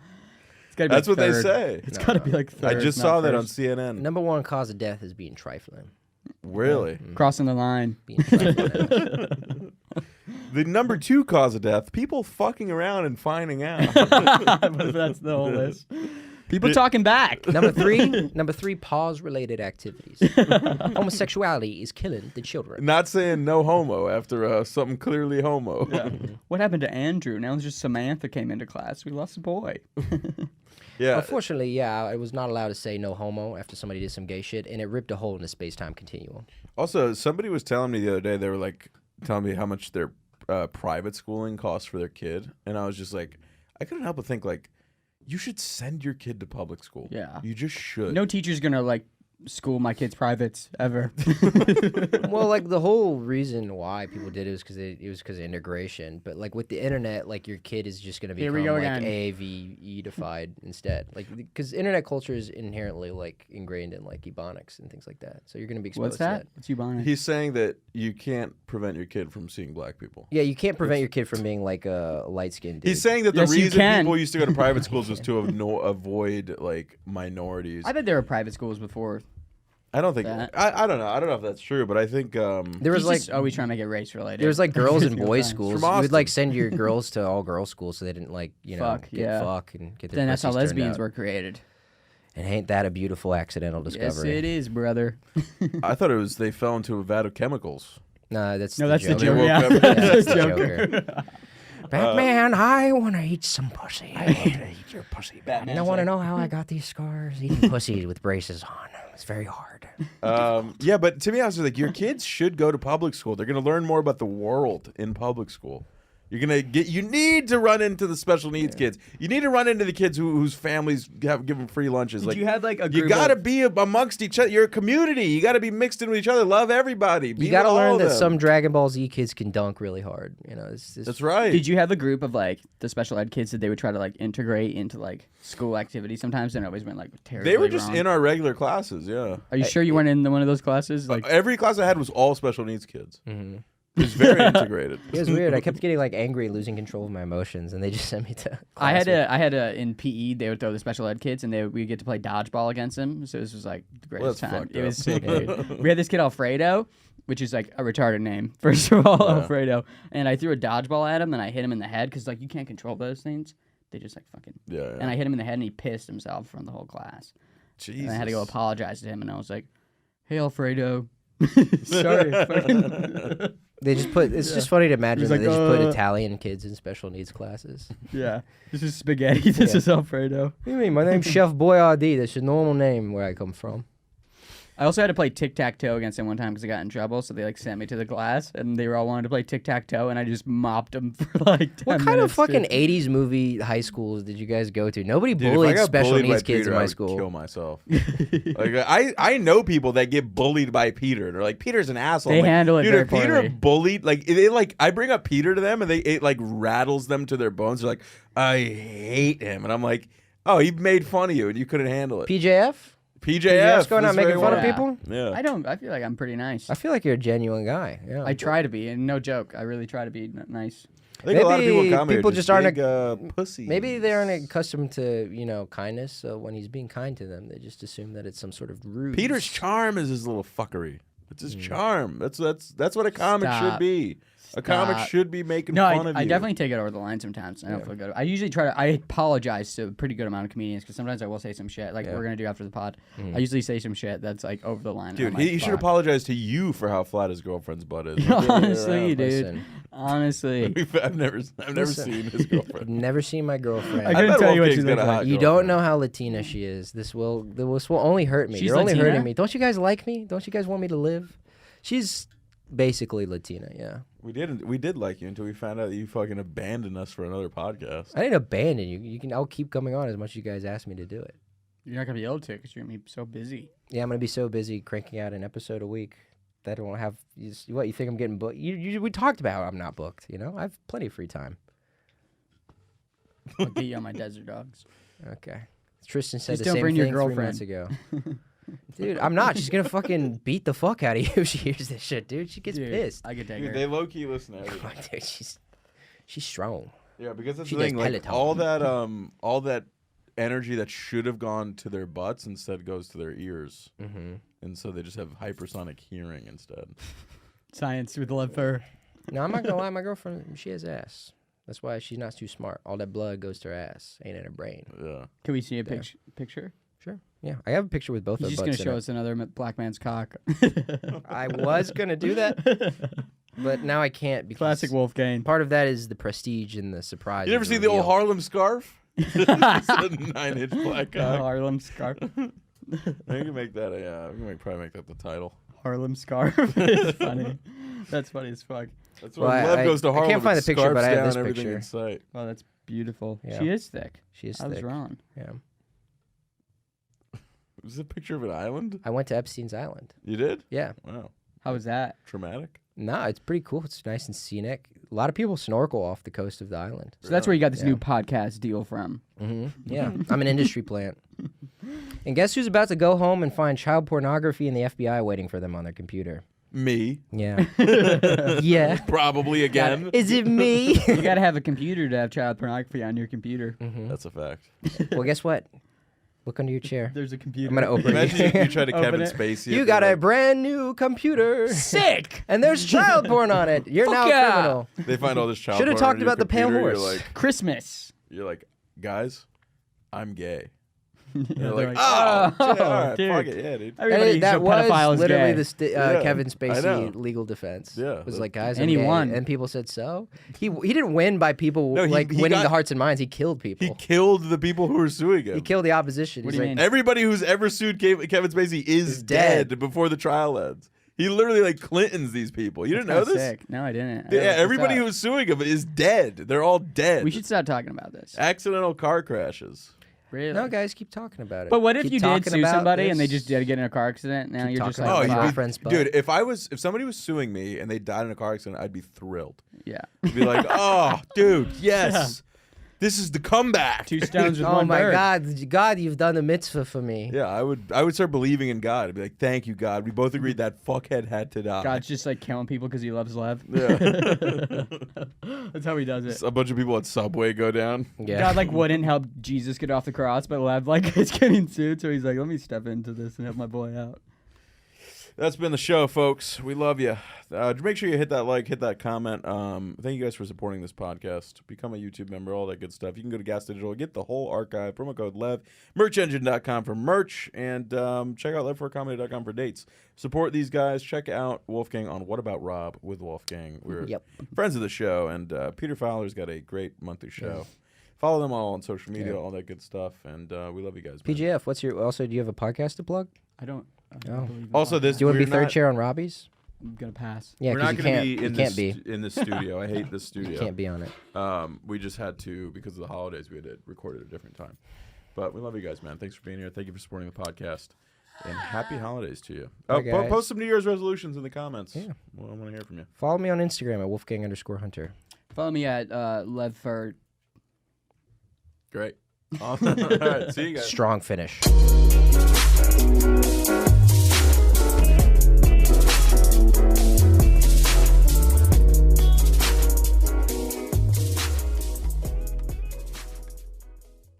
S4: gotta be
S3: That's
S4: like
S3: what they
S4: third.
S3: say.
S4: It's got to be like
S3: I
S4: third.
S3: just
S4: not
S3: saw that on
S4: first.
S3: CNN.
S5: Number one cause of death is being trifling.
S3: Really?
S4: Crossing the line.
S5: Being trifling.
S3: The number 2 cause of death: people fucking around and finding out.
S4: That's the whole list. People talking back.
S5: Number three, pause-related activities. Homosexuality is killing the children.
S3: Not saying no homo after something clearly homo.
S4: What happened to Andrew? Now it's just Samantha came into class. We lost a boy.
S3: Yeah.
S5: Unfortunately, yeah, I was not allowed to say no homo after somebody did some gay shit, and it ripped a hole in the space-time continuum.
S3: Also, somebody was telling me the other day, they were like telling me how much their private schooling costs for their kid, and I was just like, I couldn't help but think like, you should send your kid to public school.
S4: Yeah.
S3: You just should.
S4: No teacher's gonna like school my kids' privates ever.
S5: Well, like the whole reason why people did it was because of integration. But like with the internet, like your kid is just gonna
S4: Here we
S5: become
S4: go
S5: like
S4: again.
S5: AAVE-ified instead. Like because internet culture is inherently like ingrained in like Ebonics and things like that. So you're gonna be exposed
S4: What's
S5: to
S4: that? What's Ubonic?
S3: He's saying that you can't prevent your kid from seeing black people.
S5: Yeah, you can't prevent your kid from being like a light-skinned dude.
S3: He's saying that the
S4: Yes, you
S3: reason
S4: can.
S3: people used to go to private schools was to avoid like minorities.
S4: I bet there were private schools before.
S3: I don't think.
S4: that.
S3: I don't know. I don't know if that's true, but I think
S5: there was
S4: He's
S5: like
S4: just always trying to make it race related.
S5: there was like girls and
S4: Few
S5: boys
S4: times.
S5: schools.
S3: From
S5: You would like
S3: Austin.
S5: send your girls to all girls schools so they didn't like get
S4: Fuck, yeah.
S5: fuck and get their
S4: Then that's how
S5: pussies turned
S4: lesbians
S5: out.
S4: were created.
S5: And ain't that a beautiful accidental
S4: Yes,
S5: discovery?
S4: it is, brother.
S3: I thought it was they fell into a vat of chemicals.
S5: No, that's
S4: No,
S5: the
S4: that's the
S5: Joker.
S4: joke. Yeah,
S3: woke up-
S4: that's
S5: That's
S4: the
S5: the
S4: Joker.
S5: Joker. Batman, I want to eat some pussy. I want to eat your pussy. Batman. I want to know how I got these scars eating pussy with braces on. It's very hard.
S3: Yeah, but to me, I was like, your kids should go to public school. They're going to learn more about the world in public school. You're gonna get. You need to run into the special needs kids. You need to run into the kids whose families give them free lunches.
S4: Did you have like a
S3: You
S4: group
S3: got to
S4: of-
S3: be amongst each other. You're a community. You got to be mixed in with each other. Love everybody. Be
S5: You got to
S3: with all
S5: learn
S3: of
S5: that
S3: them.
S5: some Dragon Ball Z kids can dunk really hard. You know, it's
S3: That's right.
S4: Did you have a group of like the special ed kids that they would try to like integrate into like school activities sometimes and it always went like terribly
S3: They were just
S4: wrong?
S3: in our regular classes. Yeah.
S4: Are you sure you weren't in one of those classes? Like
S3: Every class I had was all special needs kids.
S5: Mm-hmm.
S3: It was very integrated.
S5: It was weird. I kept getting like angry, losing control of my emotions, and they just sent me to.
S4: I
S5: class
S4: had a in PE they would throw the special ed kids and we get to play dodgeball against them. So this was like the greatest
S3: that's
S4: time.
S3: fucked
S4: It was
S3: up.
S4: sick, dude. We had this kid Alfredo, which is like a retarded name. First of all, Alfredo, and I threw a dodgeball at him and I hit him in the head because like you can't control those things. They just like fucking.
S3: Yeah.
S4: And I hit him in the head and he pissed himself from the whole class.
S3: Jesus.
S4: And I had to go apologize to him and I was like, "Hey Alfredo, sorry." Fucking.
S5: They just put. It's just funny to imagine
S4: He's
S5: that
S4: like,
S5: they just put Italian kids in special needs classes.
S4: Yeah, this is spaghetti. This
S5: Yeah.
S4: is Alfredo.
S5: What do you mean? My name's Chef Boyardee. That's a normal name where I come from.
S4: I also had to play tic-tac-toe against him one time because I got in trouble. So they like sent me to the class, and they were all wanting to play tic-tac-toe, and I just mopped them for like 10
S5: What kind of
S4: minutes,
S5: fucking
S4: dude.
S5: 80s movie high schools did you guys go to? Nobody
S3: Dude, if I
S5: bullied
S3: got
S5: special
S3: bullied by
S5: needs kids
S3: Peter,
S5: in
S3: I
S5: my
S3: would
S5: school.
S3: kill myself. Like I know people that get bullied by Peter. They're like, Peter's an asshole.
S4: They
S3: I'm like,
S4: handle it
S3: Dude,
S4: very
S3: if Peter
S4: poorly.
S3: bullied, like they like I bring up Peter to them and it like rattles them to their bones. They're like, I hate him, and I'm like, oh, he made fun of you and you couldn't handle it.
S5: PJF?
S3: PJF
S5: PJF's going
S3: was
S5: out making
S3: very
S5: fun of
S3: well.
S5: people?
S3: Yeah.
S4: I feel like I'm pretty nice.
S5: I feel like you're a genuine guy. Yeah.
S4: I try to be, and no joke, I really try to be nice.
S3: I think a lot of people in
S5: Maybe
S3: comedy
S5: people
S3: are
S5: just aren't
S3: big, pussies.
S5: Maybe they aren't accustomed to, kindness. So when he's being kind to them, they just assume that it's some sort of rude.
S3: Peter's charm is his little fuckery. It's his charm. That's what a comic should
S4: Stop.
S3: be. A comic
S4: Stop.
S3: should be making
S4: No,
S3: fun of
S4: I
S3: you.
S4: definitely take it over the line sometimes. I don't feel good. I usually try to. I apologize to a pretty good amount of comedians because sometimes I will say some shit like we're gonna do after the pod. I usually say some shit that's like over the line. and
S3: Dude,
S4: I'm like,
S3: he should
S4: "Fuck."
S3: apologize to you for how flat his girlfriend's butt is.
S4: Honestly, dude.
S5: Listen,
S4: Honestly,
S3: I've never seen his
S5: I've
S3: girlfriend.
S5: never seen my girlfriend.
S4: I couldn't
S3: bet
S4: tell you what
S3: Wolfgang's
S4: she
S3: got
S4: looks
S3: a
S4: like.
S3: hot
S5: You
S3: girlfriend.
S5: don't know how Latina she is. This will only hurt me.
S4: She's
S5: You're only
S4: Latina?
S5: hurting me. Don't you guys like me? Don't you guys want me to live? She's basically Latina, yeah.
S3: We did like you until we found out that you fucking abandoned us for another podcast.
S5: I didn't abandon you. I'll keep coming on as much as you guys ask me to do it.
S4: you're not gonna be able to because you're gonna be so busy.
S5: Yeah, I'm gonna be so busy cranking out an episode a week that I won't have. What you think I'm getting booked? We talked about how I'm not booked. I have plenty of free time.
S4: I'll get you on my desert dogs.
S5: Okay. Tristan said
S4: Just
S5: the
S4: don't
S5: same
S4: bring your
S5: thing 3 months ago. Dude, I'm not. She's gonna fucking beat the fuck out of you if she hears this shit, dude. She gets
S4: Dude,
S5: pissed.
S4: I could take
S3: Dude,
S4: her.
S3: they low key listen to everything.
S5: Fuck, dude, she's strong.
S3: Yeah, because that's
S5: She
S3: the
S5: does
S3: thing. Like
S5: Peloton.
S3: all that energy that should have gone to their butts instead goes to their ears.
S5: Mm-hmm.
S3: And so they just have hypersonic hearing instead.
S4: Science with Lev Fer.
S5: No, I'm not gonna lie. My girlfriend, she has ass. That's why she's not too smart. All that blood goes to her ass, ain't in her brain.
S3: Yeah.
S4: Can we see a picture?
S5: Sure. Yeah, I have a picture with both
S4: He's
S5: of
S4: just
S5: butts
S4: gonna show
S5: in
S4: us another black man's cock.
S5: I was gonna do that, but now I can't because
S4: Classic Wolfgang.
S5: part of that is the prestige and the surprise.
S3: You
S5: of
S3: ever see the old
S5: reveal.
S3: Harlem scarf? It's a 9-inch black cock.
S4: Harlem scarf.
S3: I can make that. We can probably make that the title.
S4: Harlem scarf. It's funny. That's funny as fuck.
S3: That's
S5: Well,
S3: when Lev
S5: I
S3: goes to Harlem.
S5: can't find
S3: with
S5: the picture, but I
S3: scarves
S5: have this
S3: down, everything
S5: picture.
S3: in sight.
S4: Oh, that's beautiful.
S5: Yeah.
S4: She is thick.
S5: She is
S4: I was
S5: thick.
S4: wrong.
S5: Yeah.
S3: Is it a picture of an island?
S5: I went to Epstein's Island.
S3: You did?
S5: Yeah.
S3: Wow.
S4: How was that?
S3: Traumatic.
S5: No, it's pretty cool. It's nice and scenic. A lot of people snorkel off the coast of the island.
S4: So that's where you got this
S5: Yeah.
S4: new podcast deal from.
S5: Mm-hmm. Yeah, I'm an industry plant. And guess who's about to go home and find child pornography and the FBI waiting for them on their computer?
S3: Me.
S5: Yeah. Yeah.
S3: Probably again.
S5: Is it me?
S4: You got to have a computer to have child pornography on your computer.
S3: That's a fact.
S5: Well, guess what? Look under your chair.
S4: There's a computer.
S5: I'm gonna open
S3: Imagine
S5: it.
S3: if you tried to
S4: Open
S3: Kevin
S4: it.
S3: Spacey.
S5: You
S3: it,
S5: got a
S3: like,
S5: brand new computer.
S4: Sick.
S5: And there's child porn on it. You're now a
S4: yeah.
S5: criminal.
S3: They find all this child.
S5: Should've
S3: porn on
S5: talked
S3: your
S5: about the pale
S3: computer,
S5: horse.
S4: Christmas.
S3: You're like, guys, I'm gay.
S4: Yeah,
S3: You're
S4: they're
S3: like,
S4: oh,
S3: oh, shit, all right,
S4: dude.
S3: fuck it, yeah, dude.
S4: Everybody who's a
S5: that
S4: pedophile
S5: was
S4: is
S5: literally
S4: gay.
S5: the
S3: Yeah,
S5: Kevin
S3: I
S5: Spacey
S3: know.
S5: legal defense.
S3: Yeah,
S5: was
S3: that-
S5: like, guys,
S4: And
S5: I'm
S4: he
S5: gay.
S4: won.
S5: And people said so. He didn't win by people
S3: No, he
S5: winning
S3: got-
S5: the hearts and minds. He killed people.
S3: He killed the people who were suing him.
S5: He killed the opposition.
S4: What
S5: He's
S4: do you
S5: like,
S4: mean?
S3: Everybody who's ever sued Kevin Spacey is
S5: dead.
S3: dead before the trial ends. He literally like Clintons these people. You didn't know this?
S4: Sick. No, I didn't.
S3: Yeah,
S4: What's
S3: everybody
S4: up?
S3: who's suing him is dead. They're all dead.
S4: We should start talking about this.
S3: Accidental car crashes.
S4: Really?
S5: No, guys, keep talking about it.
S4: But what if
S5: Keep
S4: you did
S5: talking
S4: sue
S5: about
S4: somebody and they
S5: this.
S4: just did get in a car accident? Now
S5: Keep
S4: you're just
S5: talking
S4: like,
S5: about
S3: you'd
S5: my
S3: be-
S4: fuck.
S5: friend's butt.
S3: dude, if somebody was suing me and they died in a car accident, I'd be thrilled.
S4: Yeah.
S3: I'd be like, oh, dude, yes, this is the comeback.
S4: 2 stones with
S5: Oh
S4: one
S5: my
S4: bird.
S5: God, you've done a mitzvah for me.
S3: Yeah, I would start believing in God. I'd be like, thank you, God. We both agreed that fuckhead had to die.
S4: God's just like killing people because he loves Lev.
S3: Yeah.
S4: That's how he does it.
S3: A bunch of people at Subway go down.
S5: Yeah.
S4: God like wouldn't help Jesus get off the cross, but Lev like is getting sued, so he's like, let me step into this and help my boy out.
S3: That's been the show, folks. We love you. Make sure you hit that like, hit that comment. Thank you guys for supporting this podcast. Become a YouTube member, all that good stuff. You can go to Gas Digital, get the whole archive. Promo code LEV. Merchengine.com for merch. And check out LevForComedy.com for dates. Support these guys. Check out Wolfgang on What About Rob with Wolfgang. We're
S5: Yep.
S3: friends of the show. And Peter Fowler's got a great monthly show. Follow them all on social media, all that good stuff. And we love you guys. man.
S5: PGF, what's your? Also, do you have a podcast to plug?
S4: I don't
S5: Oh.
S4: believe it.
S3: Also, this
S5: Do you want to
S3: we're
S5: be third
S3: not-
S5: chair on Robbie's?
S4: I'm gonna pass.
S5: Yeah,
S3: We're
S5: because
S3: not
S5: you
S3: going to
S5: can't.
S3: be
S5: You
S3: in
S5: can't
S3: this
S5: be.
S3: in this studio. I hate this studio.
S5: You can't be on it.
S3: We just had to, because of the holidays, we had to record at a different time. But we love you guys, man. Thanks for being here. Thank you for supporting the podcast. And happy holidays to you.
S5: Bye, guys.
S3: Post some New Year's resolutions in the comments.
S5: Yeah.
S3: Well, I want to hear from you.
S5: Follow me on Instagram at Wolfgang_Hunter.
S4: Follow me at Lev Fer.
S3: Great. Awesome. All right. See you guys.
S5: Strong finish.